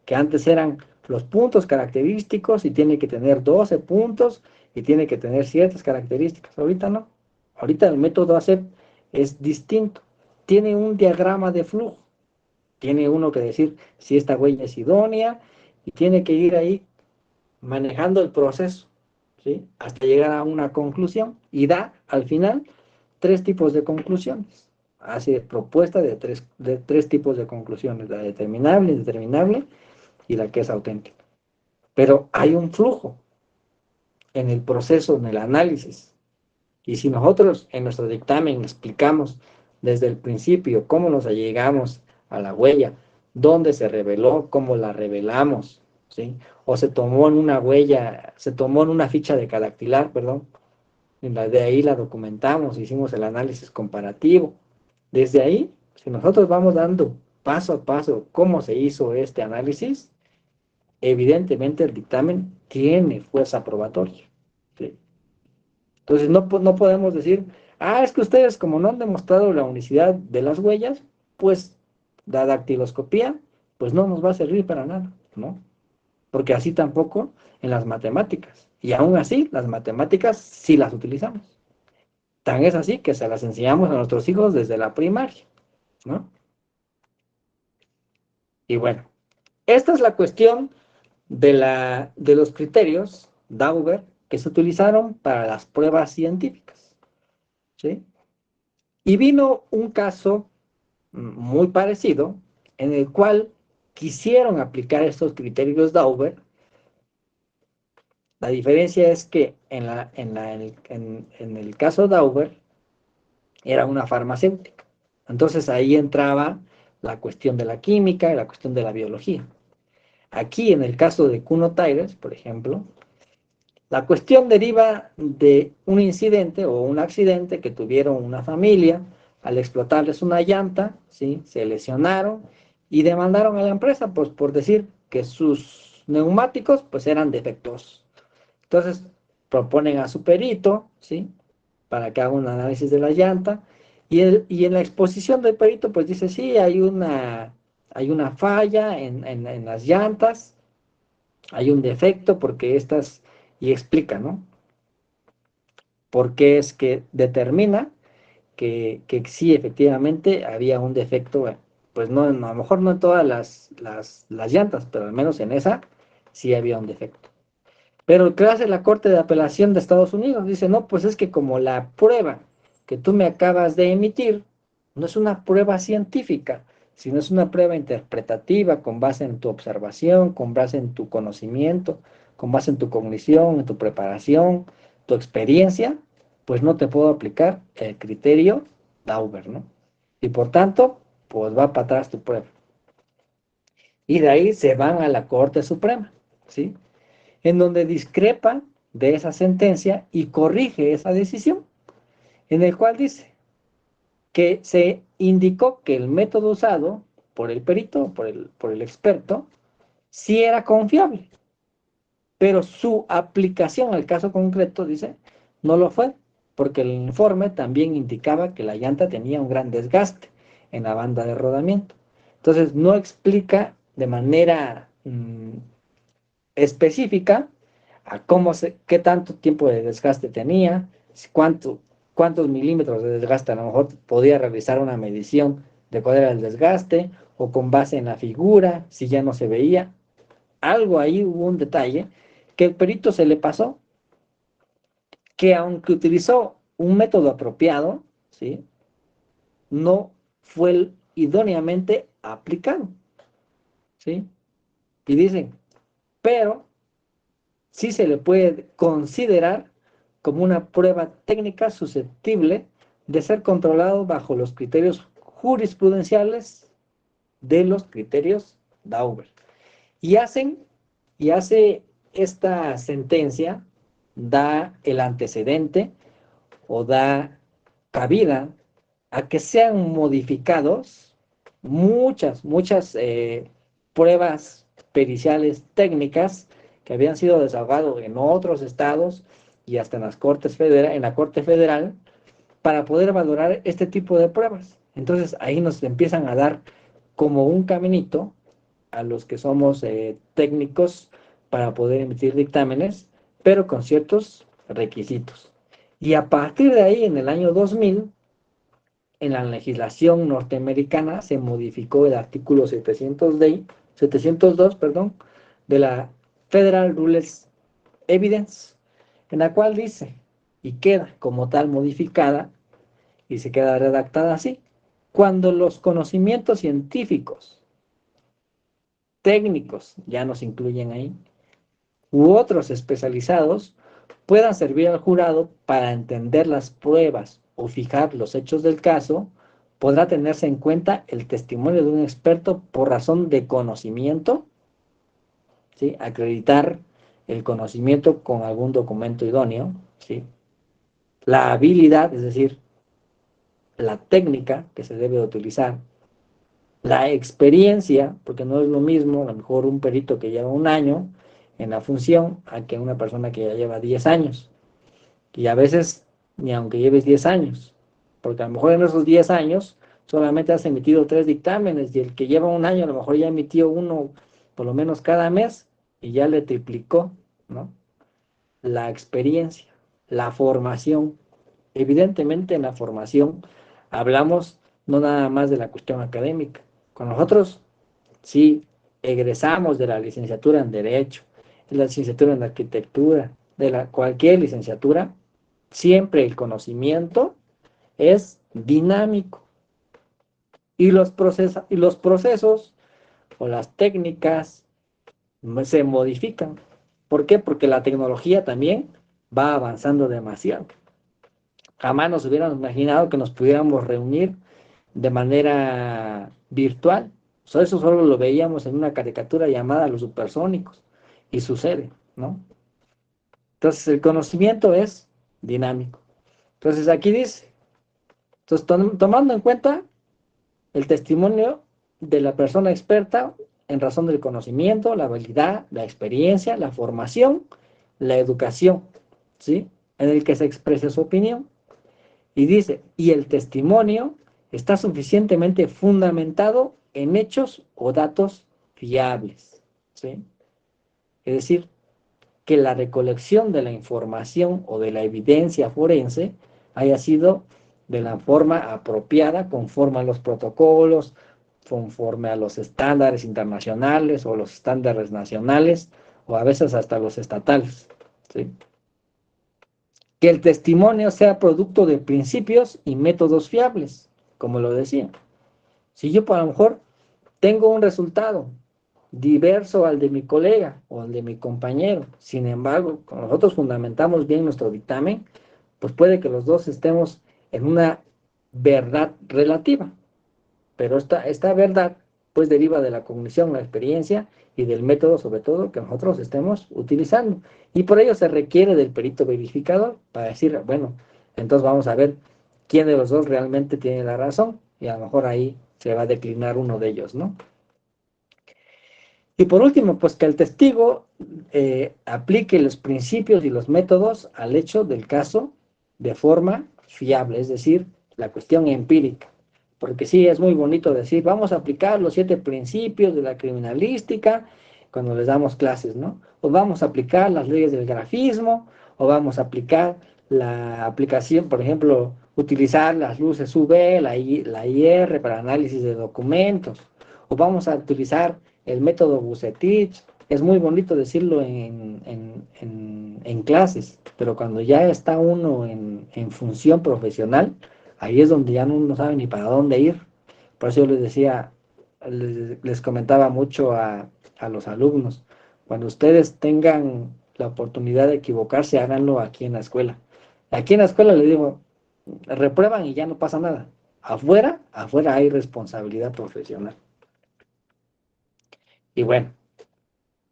que antes eran los puntos característicos y tiene que tener 12 puntos y tiene que tener ciertas características. Ahorita no. Ahorita el método ACEP es distinto. Tiene un diagrama de flujo. Tiene uno que decir si esta huella es idónea y tiene que ir ahí manejando el proceso, ¿sí? Hasta llegar a una conclusión y da al final 3 tipos de conclusiones. Hace propuesta de tres tipos de conclusiones: la determinable, indeterminable y la que es auténtica. Pero hay un flujo en el proceso, en el análisis. Y si nosotros en nuestro dictamen explicamos desde el principio cómo nos llegamos a la huella, dónde se reveló, cómo la revelamos, ¿sí? O se tomó en una huella, se tomó en una ficha de cadactilar, perdón, y de ahí la documentamos, hicimos el análisis comparativo. Desde ahí, si nosotros vamos dando paso a paso cómo se hizo este análisis, evidentemente el dictamen tiene fuerza probatoria, ¿sí? Entonces no podemos decir, es que ustedes como no han demostrado la unicidad de las huellas, pues la dactiloscopía pues no nos va a servir para nada, ¿no? Porque así tampoco en las matemáticas. Y aún así, las matemáticas sí las utilizamos. Tan es así que se las enseñamos a nuestros hijos desde la primaria, ¿no? Y bueno, esta es la cuestión de los criterios Dauber que se utilizaron para las pruebas científicas, ¿sí? Y vino un caso muy parecido en el cual quisieron aplicar estos criterios Dauber. La diferencia es que en el caso Dauber era una farmacéutica. Entonces ahí entraba la cuestión de la química y la cuestión de la biología. Aquí en el caso de Kuno Tires, por ejemplo, la cuestión deriva de un incidente o un accidente que tuvieron una familia al explotarles una llanta, ¿sí? Se lesionaron y demandaron a la empresa pues, por decir que sus neumáticos pues, eran defectuosos. Entonces proponen a su perito, ¿sí? Para que haga un análisis de la llanta y en la exposición del perito pues dice, sí, hay una falla en las llantas, hay un defecto porque estas, y explica, ¿no? Porque es que determina que sí, efectivamente, había un defecto, pues no, a lo mejor no en todas las llantas, pero al menos en esa sí había un defecto. Pero ¿qué hace la Corte de Apelación de Estados Unidos? Dice, no, pues es que como la prueba que tú me acabas de emitir no es una prueba científica, sino es una prueba interpretativa con base en tu observación, con base en tu conocimiento, con base en tu cognición, en tu preparación, tu experiencia, pues no te puedo aplicar el criterio Dauber, ¿no? Y por tanto, pues va para atrás tu prueba. Y de ahí se van a la Corte Suprema, ¿sí? En donde discrepa de esa sentencia y corrige esa decisión, en el cual dice que se indicó que el método usado por el perito, por el experto, sí era confiable, pero su aplicación al caso concreto, dice, no lo fue, porque el informe también indicaba que la llanta tenía un gran desgaste en la banda de rodamiento. Entonces, no explica de manera específica a qué tanto tiempo de desgaste tenía, cuántos milímetros de desgaste. A lo mejor podía realizar una medición de cuál era el desgaste, o con base en la figura, si ya no se veía. Algo ahí, hubo un detalle que el perito se le pasó, que aunque utilizó un método apropiado, ¿sí?, no fue idóneamente aplicado, ¿sí? Y dicen, pero sí se le puede considerar como una prueba técnica susceptible de ser controlado bajo los criterios jurisprudenciales de los criterios Dauber. Y hace esta sentencia, da el antecedente o da cabida a que sean modificados muchas pruebas periciales técnicas que habían sido desahogadas en otros estados y hasta en en la Corte Federal, para poder valorar este tipo de pruebas. Entonces ahí nos empiezan a dar como un caminito a los que somos técnicos para poder emitir dictámenes, pero con ciertos requisitos. Y a partir de ahí, en el año 2000, en la legislación norteamericana se modificó el artículo 702, perdón, de la Federal Rules Evidence, en la cual dice, y queda como tal modificada, y se queda redactada así: cuando los conocimientos científicos, técnicos, ya nos incluyen ahí, u otros especializados, puedan servir al jurado para entender las pruebas o fijar los hechos del caso, podrá tenerse en cuenta el testimonio de un experto por razón de conocimiento, ¿sí?, acreditar el conocimiento con algún documento idóneo, ¿sí?, la habilidad, es decir, la técnica que se debe utilizar, la experiencia, porque no es lo mismo a lo mejor un perito que lleva un año en la función a que una persona que ya lleva 10 años. Y a veces ni aunque lleves 10 años, porque a lo mejor en esos 10 años solamente has emitido 3 dictámenes, y el que lleva un año a lo mejor ya emitió uno por lo menos cada mes y ya le triplicó, ¿no?, la experiencia, la formación. Evidentemente en la formación hablamos no nada más de la cuestión académica. Con nosotros, sí, egresamos de la licenciatura en Derecho, de la licenciatura en Arquitectura, cualquier licenciatura, siempre el conocimiento es dinámico. Y los procesos o las técnicas se modifican. ¿Por qué? Porque la tecnología también va avanzando demasiado. Jamás nos hubiéramos imaginado que nos pudiéramos reunir de manera virtual. Eso solo lo veíamos en una caricatura llamada Los Supersónicos, y sucede, ¿no? Entonces el conocimiento es dinámico. Entonces aquí dice, entonces tomando en cuenta el testimonio de la persona experta en razón del conocimiento, la habilidad, la experiencia, la formación, la educación, ¿sí?, en el que se expresa su opinión. Y dice, y el testimonio está suficientemente fundamentado en hechos o datos fiables, ¿sí? Es decir, que la recolección de la información o de la evidencia forense haya sido de la forma apropiada, conforme a los protocolos, conforme a los estándares internacionales o los estándares nacionales, o a veces hasta los estatales, ¿sí? Que el testimonio sea producto de principios y métodos fiables, como lo decía. Si yo, por a lo mejor, tengo un resultado diverso al de mi colega o al de mi compañero, sin embargo, cuando nosotros fundamentamos bien nuestro dictamen, pues puede que los dos estemos en una verdad relativa, pero esta verdad pues deriva de la cognición, la experiencia y del método, sobre todo, que nosotros estemos utilizando. Y por ello se requiere del perito verificador para decir, bueno, entonces vamos a ver quién de los dos realmente tiene la razón, y a lo mejor ahí se va a declinar uno de ellos, ¿no? Y por último, pues que el testigo aplique los principios y los métodos al hecho del caso de forma fiable, es decir, la cuestión empírica. Porque sí, es muy bonito decir, vamos a aplicar los 7 principios de la criminalística cuando les damos clases, ¿no? O vamos a aplicar las leyes del grafismo, o vamos a aplicar la aplicación, por ejemplo, utilizar las luces UV, la IR para análisis de documentos, o vamos a utilizar el método Bucetich. Es muy bonito decirlo en clases, pero cuando ya está uno en función profesional, ahí es donde ya no sabe ni para dónde ir. Por eso yo les decía, les comentaba mucho a los alumnos, cuando ustedes tengan la oportunidad de equivocarse, háganlo aquí en la escuela. Aquí en la escuela les digo, reprueban y ya no pasa nada. Afuera hay responsabilidad profesional. Y bueno,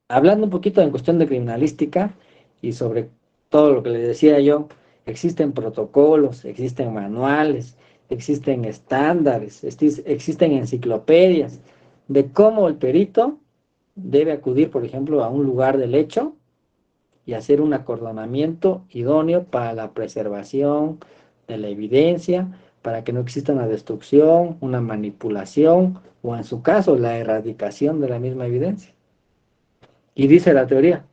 hablando un poquito en cuestión de criminalística y sobre todo lo que les decía yo, existen protocolos, existen manuales, existen estándares, existen enciclopedias de cómo el perito debe acudir, por ejemplo, a un lugar del hecho y hacer un acordonamiento idóneo para la preservación de la evidencia, para que no exista una destrucción, una manipulación o en su caso la erradicación de la misma evidencia. Y dice la teoría,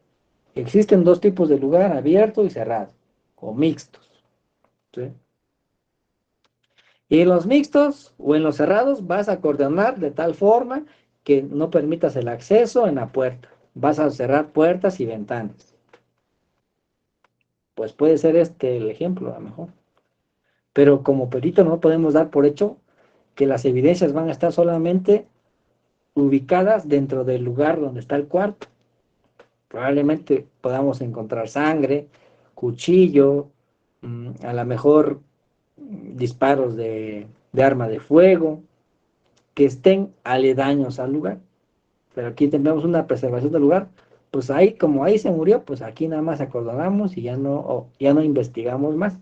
existen 2 tipos de lugar, abierto y cerrado, o mixtos. ¿Sí? Y en los mixtos o en los cerrados vas a coordinar de tal forma que no permitas el acceso en la puerta. Vas a cerrar puertas y ventanas. Pues puede ser este el ejemplo, a lo mejor. Pero como perito no podemos dar por hecho que las evidencias van a estar solamente ubicadas dentro del lugar donde está el cuarto. Probablemente podamos encontrar sangre, cuchillo, a lo mejor disparos de arma de fuego, que estén aledaños al lugar. Pero aquí tenemos una preservación del lugar, pues ahí, como ahí se murió, pues aquí nada más acordonamos y ya no investigamos más.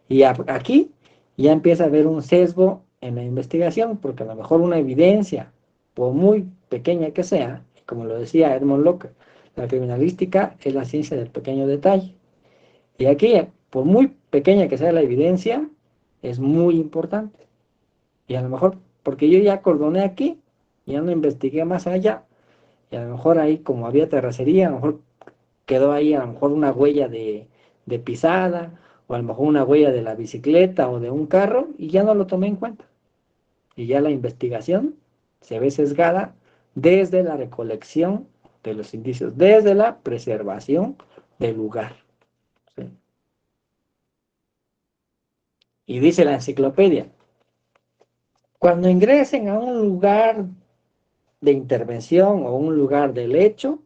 Y aquí ya empieza a haber un sesgo en la investigación, porque a lo mejor una evidencia, por muy pequeña que sea, como lo decía Edmond Locke, la criminalística es la ciencia del pequeño detalle. Y aquí, por muy pequeña que sea la evidencia, es muy importante. Y a lo mejor, porque yo ya acordoné aquí, ya no investigué más allá, y a lo mejor ahí, como había terracería, a lo mejor quedó ahí a lo mejor una huella de pisada, o a lo mejor una huella de la bicicleta o de un carro, y ya no lo tomé en cuenta. Y ya la investigación se ve sesgada desde la recolección de los indicios, desde la preservación del lugar. ¿Sí? Y dice la enciclopedia, cuando ingresen a un lugar de intervención o un lugar del hecho,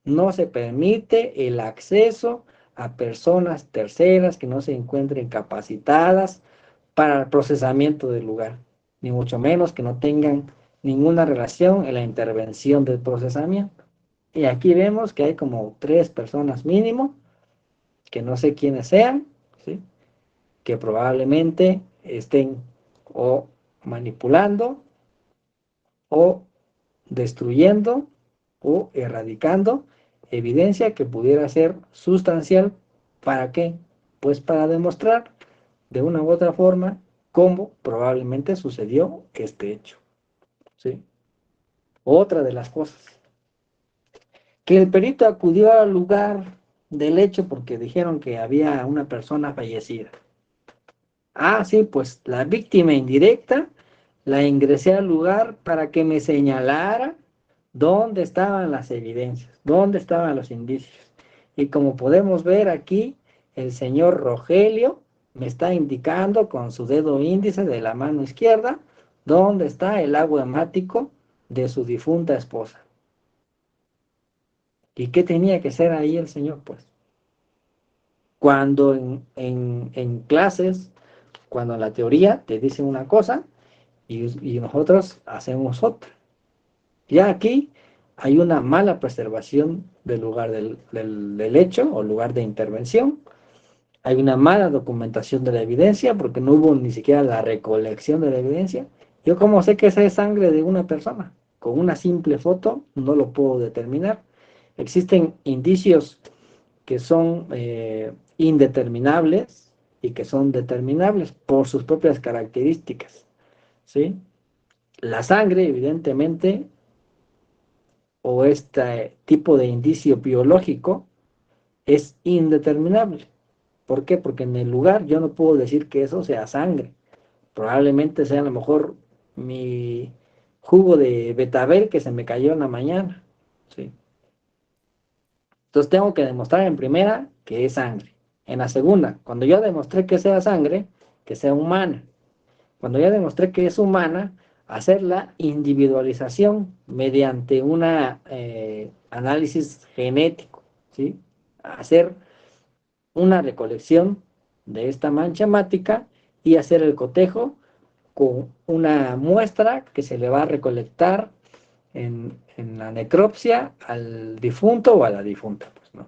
no se permite el acceso a personas terceras que no se encuentren capacitadas para el procesamiento del lugar, ni mucho menos que no tengan ninguna relación en la intervención del procesamiento. Y aquí vemos que hay como 3 personas mínimo, que no sé quiénes sean, ¿sí? Que probablemente estén o manipulando o destruyendo o erradicando evidencia que pudiera ser sustancial. ¿Para qué? Pues para demostrar de una u otra forma cómo probablemente sucedió este hecho. ¿Sí? Otra de las cosas. Que el perito acudió al lugar del hecho porque dijeron que había una persona fallecida. Ah, sí, pues la víctima indirecta la ingresé al lugar para que me señalara dónde estaban las evidencias, dónde estaban los indicios. Y como podemos ver aquí, el señor Rogelio me está indicando con su dedo índice de la mano izquierda dónde está el agua hemático de su difunta esposa. ¿Y qué tenía que hacer ahí el señor? Pues cuando en clases, cuando en la teoría te dicen una cosa y nosotros hacemos otra. Ya aquí hay una mala preservación del lugar del hecho o lugar de intervención. Hay una mala documentación de la evidencia porque no hubo ni siquiera la recolección de la evidencia. Yo como sé que esa es sangre de una persona, con una simple foto no lo puedo determinar. Existen indicios que son indeterminables y que son determinables por sus propias características, ¿sí? La sangre, evidentemente, o este tipo de indicio biológico es indeterminable. ¿Por qué? Porque en el lugar yo no puedo decir que eso sea sangre. Probablemente sea a lo mejor mi jugo de betabel que se me cayó en la mañana, ¿sí? Entonces tengo que demostrar en primera que es sangre. En la segunda, cuando yo demostré que sea sangre, que sea humana. Cuando ya demostré que es humana, hacer la individualización mediante un análisis genético, ¿sí? Hacer una recolección de esta mancha hemática y hacer el cotejo con una muestra que se le va a recolectar en la necropsia al difunto o a la difunta, pues, ¿no?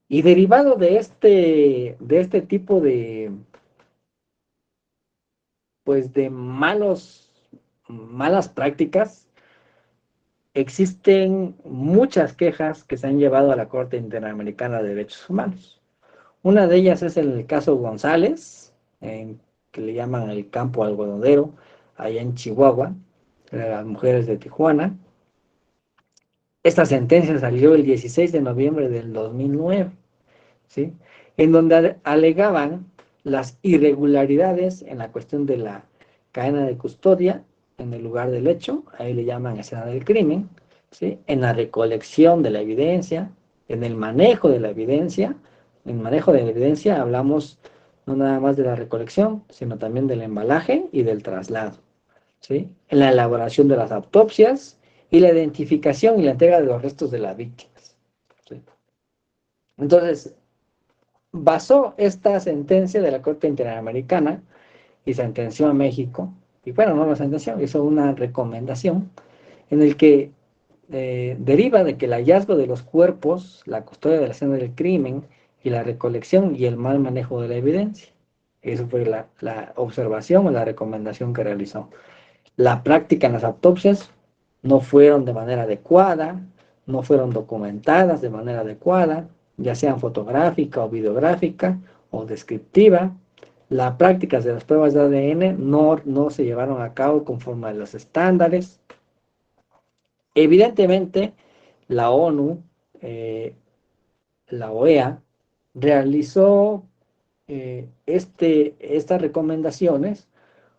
Y derivado de este tipo de, pues, de malas prácticas, existen muchas quejas que se han llevado a la Corte Interamericana de Derechos Humanos. Una de ellas es el caso González, que le llaman el campo algodonero, allá en Chihuahua, de las mujeres de Tijuana. Esta sentencia salió el 16 de noviembre del 2009, ¿sí? En donde alegaban las irregularidades en la cuestión de la cadena de custodia en el lugar del hecho, ahí le llaman escena del crimen, ¿sí? En la recolección de la evidencia, en el manejo de la evidencia. En manejo de la evidencia hablamos no nada más de la recolección, sino también del embalaje y del traslado, ¿sí? En la elaboración de las autopsias y la identificación y la entrega de los restos de las víctimas, ¿sí? Entonces, basó esta sentencia de la Corte Interamericana y sentenció a México, y bueno, no lo sentenció, hizo una recomendación en el que deriva de que el hallazgo de los cuerpos, la custodia de la escena del crimen y la recolección y el mal manejo de la evidencia. Eso fue la observación o la recomendación que realizó. La práctica en las autopsias no fueron de manera adecuada, no fueron documentadas de manera adecuada, ya sean fotográfica o videográfica o descriptiva. Las prácticas de las pruebas de ADN no se llevaron a cabo conforme a los estándares. Evidentemente, la ONU, eh, la OEA, realizó estas recomendaciones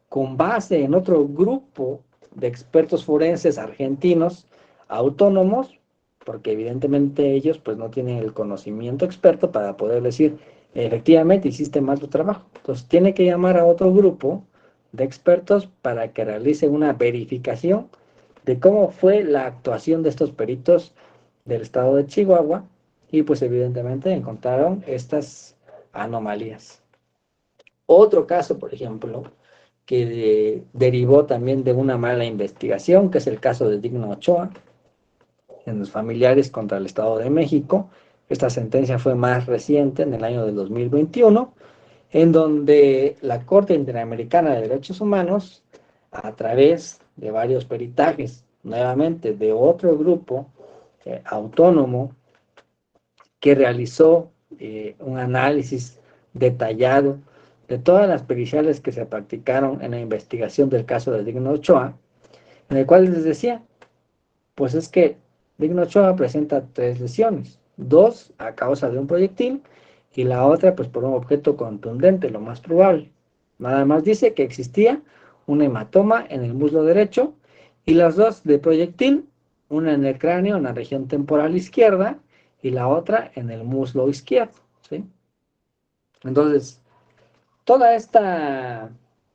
con base en otro grupo de expertos forenses argentinos autónomos, porque evidentemente ellos pues no tienen el conocimiento experto para poder decir, efectivamente hiciste mal tu trabajo. Entonces tiene que llamar a otro grupo de expertos para que realicen una verificación de cómo fue la actuación de estos peritos del estado de Chihuahua y pues evidentemente encontraron estas anomalías. Otro caso, por ejemplo, que derivó también de una mala investigación, que es el caso de Digno Ochoa, en los familiares contra el Estado de México. Esta sentencia fue más reciente, en el año del 2021, en donde la Corte Interamericana de Derechos Humanos, a través de varios peritajes, nuevamente de otro grupo autónomo, que realizó un análisis detallado de todas las periciales que se practicaron en la investigación del caso de Digno Ochoa, en el cual les decía, pues es que Digno Ochoa presenta 3 lesiones, 2 a causa de un proyectil y la otra pues por un objeto contundente, lo más probable. Nada más dice que existía un hematoma en el muslo derecho y las 2 de proyectil, una en el cráneo, en la región temporal izquierda, y la otra en el muslo izquierdo, ¿sí? Entonces, toda esta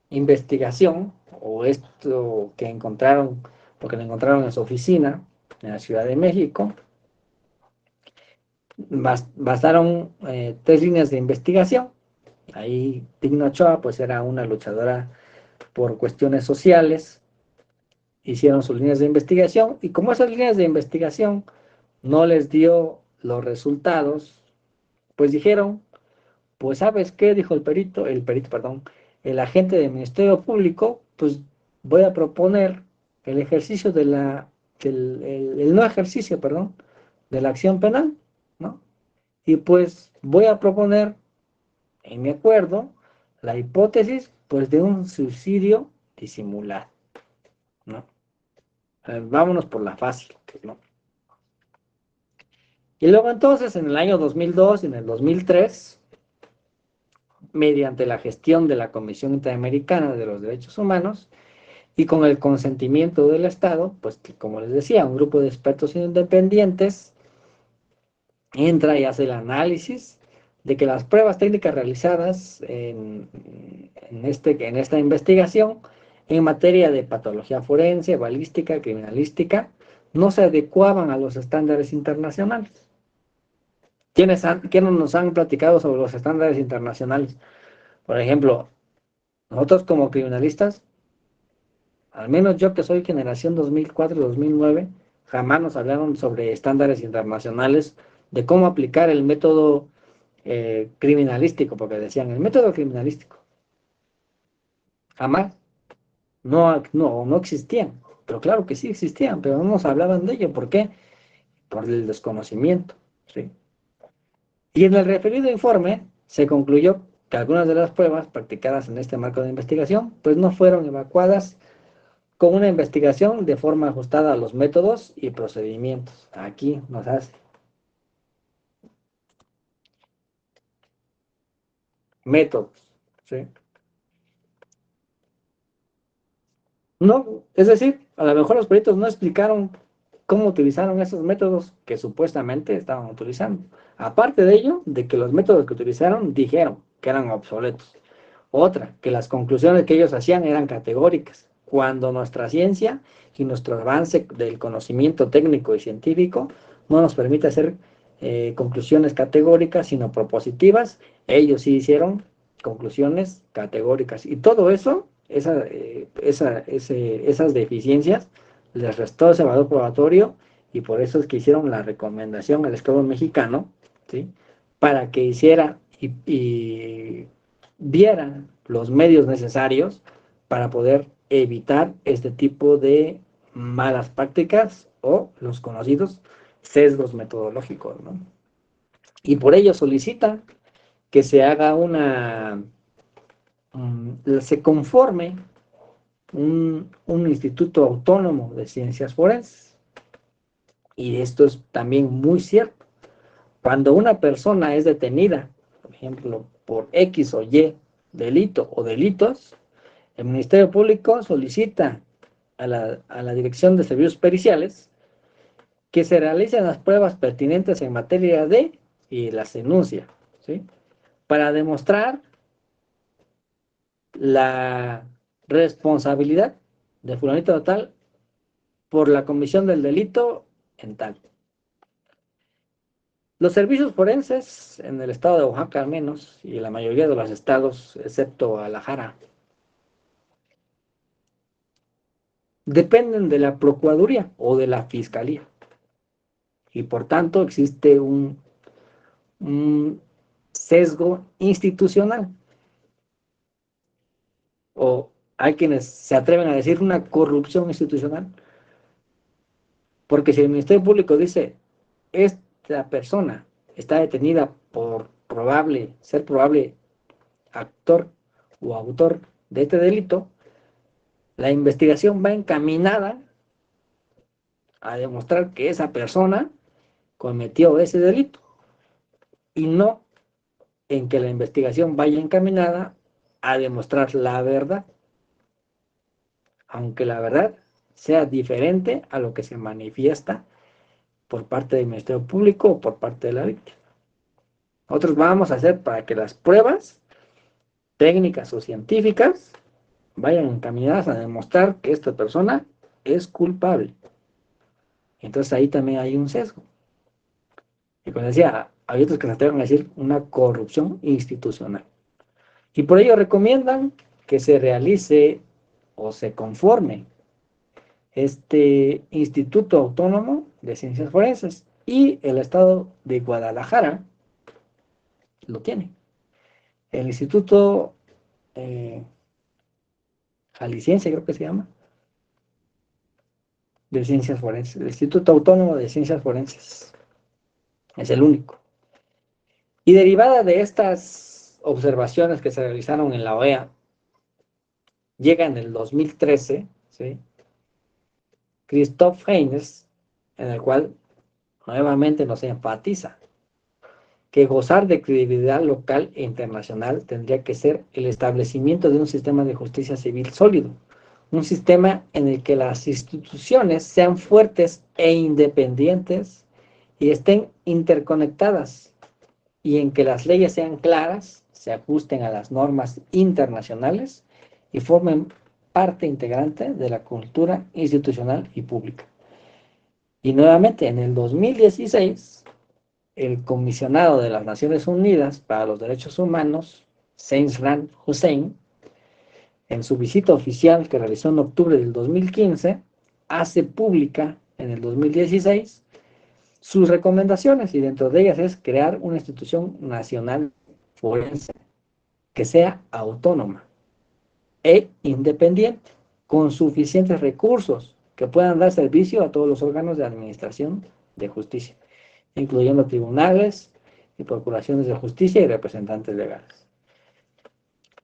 investigación, o esto que encontraron, lo que le encontraron en su oficina, en la Ciudad de México, bastaron 3 líneas de investigación. Ahí Digno Ochoa, pues era una luchadora por cuestiones sociales, hicieron sus líneas de investigación, y como esas líneas de investigación no les dio los resultados, pues dijeron, pues ¿sabes qué? Dijo perdón, el agente del Ministerio Público, pues voy a proponer el ejercicio de el no ejercicio, perdón, de la acción penal, ¿no? Y pues voy a proponer en mi acuerdo la hipótesis, pues, de un suicidio disimulado, ¿no? Vámonos por la fácil, ¿no? Y luego entonces, en el año 2002 y en el 2003, mediante la gestión de la Comisión Interamericana de los Derechos Humanos y con el consentimiento del Estado, pues que, como les decía, un grupo de expertos independientes entra y hace el análisis de que las pruebas técnicas realizadas en esta investigación en materia de patología forense, balística, criminalística, no se adecuaban a los estándares internacionales. ¿Quiénes nos han platicado sobre los estándares internacionales? Por ejemplo, nosotros como criminalistas, al menos yo que soy generación 2004-2009, jamás nos hablaron sobre estándares internacionales de cómo aplicar el método criminalístico, porque decían el método criminalístico. Jamás. No existían. Pero claro que sí existían, pero no nos hablaban de ello. ¿Por qué? Por el desconocimiento. ¿Sí? Y en el referido informe se concluyó que algunas de las pruebas practicadas en este marco de investigación pues no fueron evacuadas con una investigación de forma ajustada a los métodos y procedimientos. Aquí nos hace métodos. ¿Sí? No, es decir, a lo mejor los peritos no explicaron cómo utilizaron esos métodos que supuestamente estaban utilizando. Aparte de ello, de que los métodos que utilizaron dijeron que eran obsoletos. Otra, que las conclusiones que ellos hacían eran categóricas, cuando nuestra ciencia y nuestro avance del conocimiento técnico y científico no nos permite hacer conclusiones categóricas, sino propositivas. Ellos sí hicieron conclusiones categóricas. Y todo eso, esas deficiencias, les restó ese valor probatorio y por eso es que hicieron la recomendación al Estado mexicano, ¿sí? Para que hiciera y diera los medios necesarios para poder evitar este tipo de malas prácticas o los conocidos sesgos metodológicos, ¿no? Y por ello solicita que se haga se conforme un instituto autónomo de ciencias forenses. Y esto es también muy cierto. Cuando una persona es detenida, por ejemplo, por X o Y delito o delitos, el Ministerio Público solicita a la Dirección de Servicios Periciales que se realicen las pruebas pertinentes en materia de y las enuncia, ¿sí? Para demostrar la responsabilidad de fulanito de tal por la comisión del delito en tal. Los servicios forenses en el estado de Oaxaca al menos, y en la mayoría de los estados, excepto Guadalajara, dependen de la Procuraduría o de la Fiscalía. Y por tanto existe un sesgo institucional. O hay quienes se atreven a decir una corrupción institucional. Porque si el Ministerio Público dice, esta persona está detenida por ser probable actor o autor de este delito, la investigación va encaminada a demostrar que esa persona cometió ese delito y no en que la investigación vaya encaminada a demostrar la verdad, aunque la verdad sea diferente a lo que se manifiesta por parte del Ministerio Público o por parte de la víctima. Nosotros vamos a hacer para que las pruebas técnicas o científicas vayan encaminadas a demostrar que esta persona es culpable. Entonces ahí también hay un sesgo. Y como decía, hay otros que se atreven a decir una corrupción institucional. Y por ello recomiendan que se realice o se conforme este Instituto Autónomo de Ciencias Forenses. Y el estado de Guadalajara lo tiene. El Instituto Jalisciense, creo que se llama, de Ciencias Forenses, el Instituto Autónomo de Ciencias Forenses. Es el único. Y derivada de estas observaciones que se realizaron en la OEA, llega en el 2013, ¿sí? Christoph Heynes, en el cual nuevamente nos enfatiza que gozar de credibilidad local e internacional tendría que ser el establecimiento de un sistema de justicia civil sólido, un sistema en el que las instituciones sean fuertes e independientes y estén interconectadas, y en que las leyes sean claras, se ajusten a las normas internacionales y formen parte integrante de la cultura institucional y pública. Y nuevamente, en el 2016, el comisionado de las Naciones Unidas para los Derechos Humanos, Zein Hussein, en su visita oficial que realizó en octubre del 2015, hace pública en el 2016 sus recomendaciones, y dentro de ellas es crear una institución nacional forense que sea autónoma e independiente, con suficientes recursos que puedan dar servicio a todos los órganos de administración de justicia, incluyendo tribunales y procuraciones de justicia y representantes legales.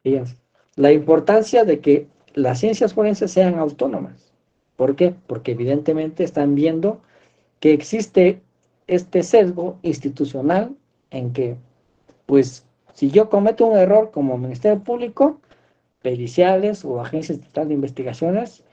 Fíjense, la importancia de que las ciencias forenses sean autónomas. ¿Por qué? Porque evidentemente están viendo que existe este sesgo institucional en que, pues, si yo cometo un error como Ministerio Público, periciales o agencia estatal de investigaciones,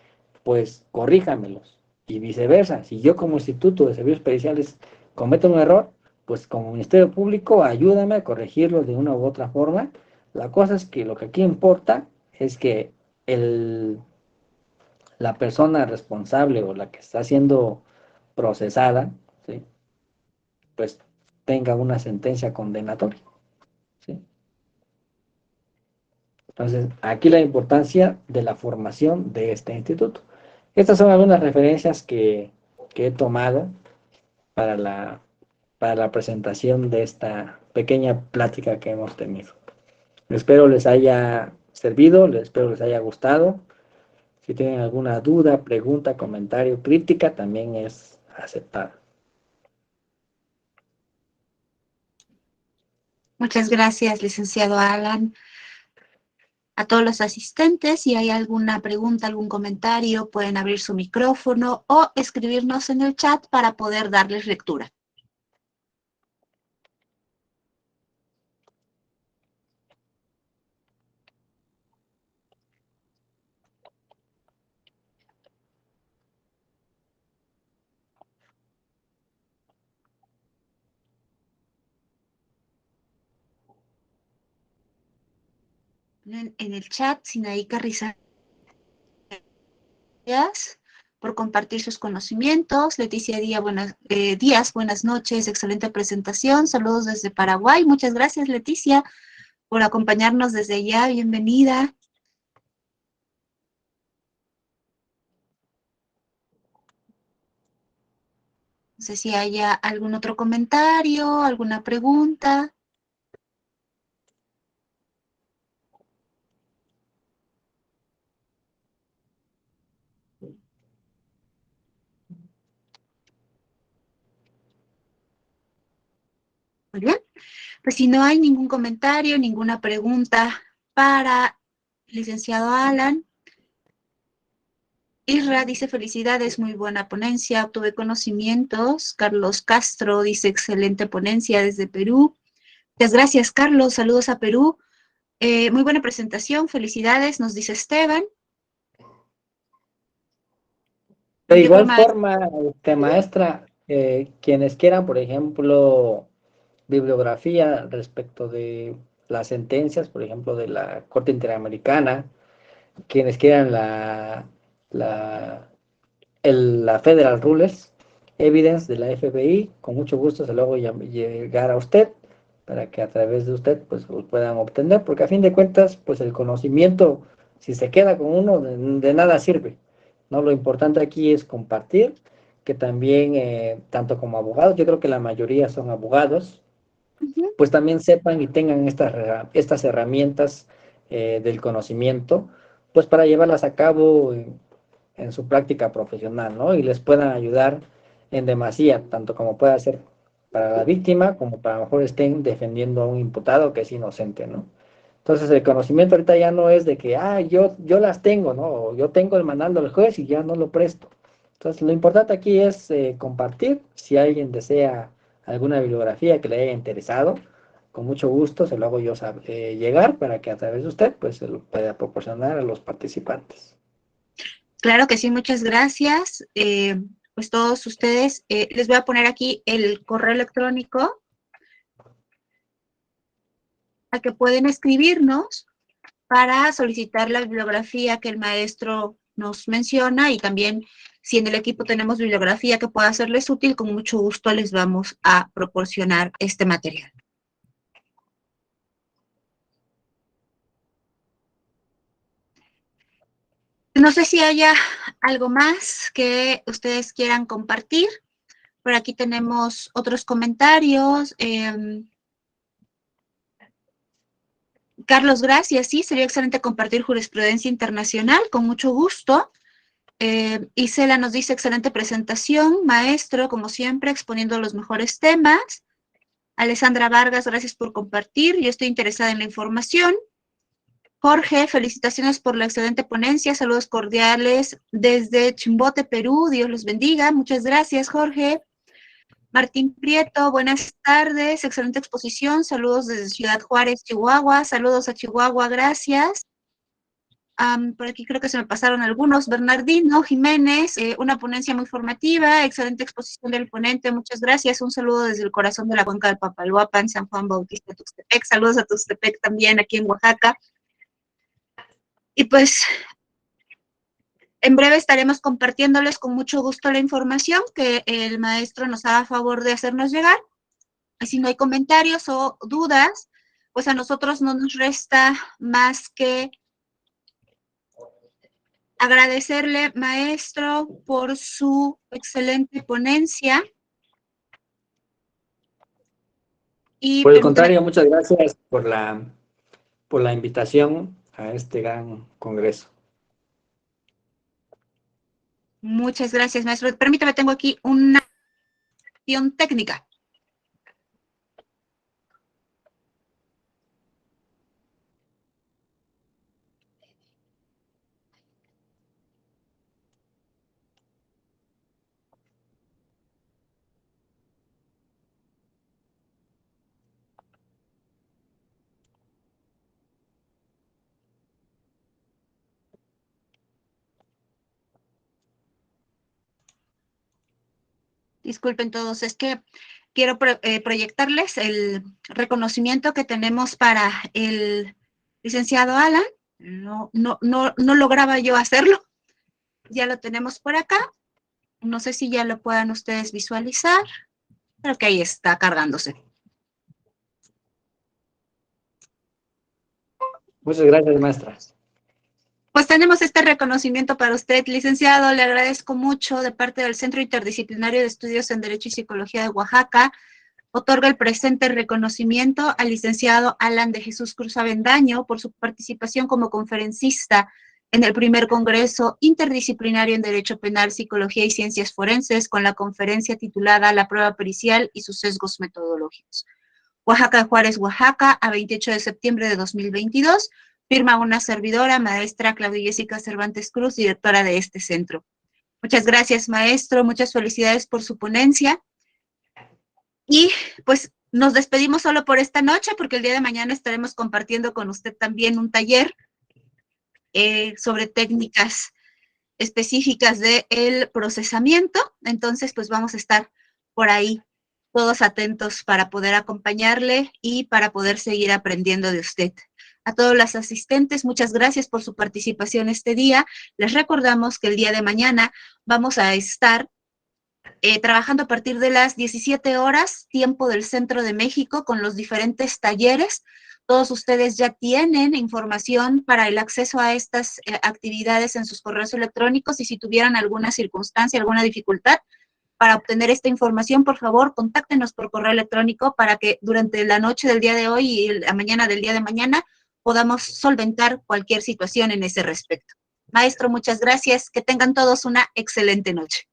pues corríjamelos. Y viceversa, si yo como Instituto de Servicios Periciales cometo un error, pues como Ministerio Público ayúdame a corregirlo de una u otra forma. La cosa es que lo que aquí importa es que el, la persona responsable o la que está siendo procesada, ¿sí? Pues tenga una sentencia condenatoria, ¿sí? Entonces, aquí la importancia de la formación de este instituto. Estas son algunas referencias que he tomado para para la presentación de esta pequeña plática que hemos tenido. Espero les haya servido, espero les haya gustado. Si tienen alguna duda, pregunta, comentario, crítica, también es aceptada. Muchas gracias, licenciado Alan. A todos los asistentes, si hay alguna pregunta, algún comentario, pueden abrir su micrófono o escribirnos en el chat para poder darles lectura. En el chat, Sinaí Carrizal, por compartir sus conocimientos. Leticia Díaz, buenas noches, excelente presentación. Saludos desde Paraguay. Muchas gracias, Leticia, por acompañarnos desde allá. Bienvenida. No sé si haya algún otro comentario, alguna pregunta. Muy bien. Pues si no hay ningún comentario, ninguna pregunta para el licenciado Alan. Isra dice felicidades, muy buena ponencia, obtuve conocimientos. Carlos Castro dice excelente ponencia desde Perú. Muchas gracias, Carlos, saludos a Perú. Muy buena presentación, felicidades, nos dice Esteban. De igual forma, maestra, quienes quieran, por ejemplo, bibliografía respecto de las sentencias, por ejemplo, de la Corte Interamericana, quienes quieran la Federal Rules Evidence de la FBI, con mucho gusto se lo hago llegar a usted para que a través de usted pues lo puedan obtener, porque a fin de cuentas pues el conocimiento, si se queda con uno, de nada sirve, ¿no? Lo importante aquí es compartir, que también tanto como abogados, yo creo que la mayoría son abogados, pues también sepan y tengan estas herramientas del conocimiento, pues para llevarlas a cabo en su práctica profesional, ¿no? Y les puedan ayudar en demasía, tanto como pueda ser para la víctima, como para a lo mejor estén defendiendo a un imputado que es inocente, ¿no? Entonces el conocimiento ahorita ya no es de que, yo las tengo, ¿no? O yo tengo el mandando al juez y ya no lo presto. Entonces lo importante aquí es compartir. Si alguien desea alguna bibliografía que le haya interesado, con mucho gusto se lo hago yo llegar para que a través de usted pues se lo pueda proporcionar a los participantes. Claro que sí, muchas gracias. Pues todos ustedes, les voy a poner aquí el correo electrónico al que pueden escribirnos para solicitar la bibliografía que el maestro nos menciona, y también si en el equipo tenemos bibliografía que pueda serles útil, con mucho gusto les vamos a proporcionar este material. No sé si haya algo más que ustedes quieran compartir. Por aquí tenemos otros comentarios. Carlos, gracias. Sí, sería excelente compartir jurisprudencia internacional, con mucho gusto. Isela nos dice, excelente presentación, maestro, como siempre, exponiendo los mejores temas. Alessandra Vargas, gracias por compartir. Yo estoy interesada en la información. Jorge, felicitaciones por la excelente ponencia. Saludos cordiales desde Chimbote, Perú. Dios los bendiga. Muchas gracias, Jorge. Martín Prieto, buenas tardes. Excelente exposición. Saludos desde Ciudad Juárez, Chihuahua. Saludos a Chihuahua, gracias. Por aquí creo que se me pasaron algunos. Bernardino Jiménez, una ponencia muy formativa, excelente exposición del ponente, muchas gracias. Un saludo desde el corazón de la cuenca del Papaloapan, San Juan Bautista, Tuxtepec. Saludos a Tuxtepec también, aquí en Oaxaca. Y pues, en breve estaremos compartiéndoles con mucho gusto la información que el maestro nos haga favor de hacernos llegar. Y si no hay comentarios o dudas, pues a nosotros no nos resta más que agradecerle, maestro, por su excelente ponencia. Y Por el contrario, muchas gracias por la invitación a este gran congreso. Muchas gracias, maestro. Permítame, tengo aquí una cuestión técnica. Disculpen todos, es que quiero proyectarles el reconocimiento que tenemos para el licenciado Alan. No lograba yo hacerlo. Ya lo tenemos por acá. No sé si ya lo puedan ustedes visualizar. Creo que ahí está cargándose. Muchas gracias, maestra. Pues tenemos este reconocimiento para usted, licenciado. Le agradezco mucho de parte del Centro Interdisciplinario de Estudios en Derecho y Psicología de Oaxaca. Otorga el presente reconocimiento al licenciado Alan de Jesús Cruz Avendaño por su participación como conferencista en el primer Congreso Interdisciplinario en Derecho Penal, Psicología y Ciencias Forenses, con la conferencia titulada La prueba pericial y sus sesgos metodológicos. Oaxaca, Juárez, Oaxaca, a 28 de septiembre de 2022. Firma una servidora, maestra Claudia Jessica Cervantes Cruz, directora de este centro. Muchas gracias, maestro. Muchas felicidades por su ponencia. Y pues nos despedimos solo por esta noche, porque el día de mañana estaremos compartiendo con usted también un taller sobre técnicas específicas del procesamiento. Entonces, pues vamos a estar por ahí todos atentos para poder acompañarle y para poder seguir aprendiendo de usted. A todos los asistentes, muchas gracias por su participación este día. Les recordamos que el día de mañana vamos a estar trabajando a partir de las 17 horas, tiempo del Centro de México, con los diferentes talleres. Todos ustedes ya tienen información para el acceso a estas actividades en sus correos electrónicos, y si tuvieran alguna circunstancia, alguna dificultad para obtener esta información, por favor, contáctenos por correo electrónico para que durante la noche del día de hoy y la mañana del día de mañana podamos solventar cualquier situación en ese respecto. Maestro, muchas gracias. Que tengan todos una excelente noche.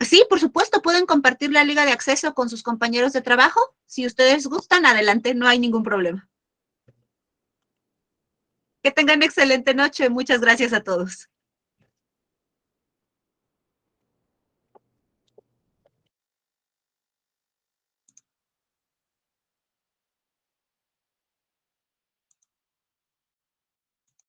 Sí, por supuesto, pueden compartir la liga de acceso con sus compañeros de trabajo. Si ustedes gustan, adelante, no hay ningún problema. Que tengan excelente noche. Muchas gracias a todos.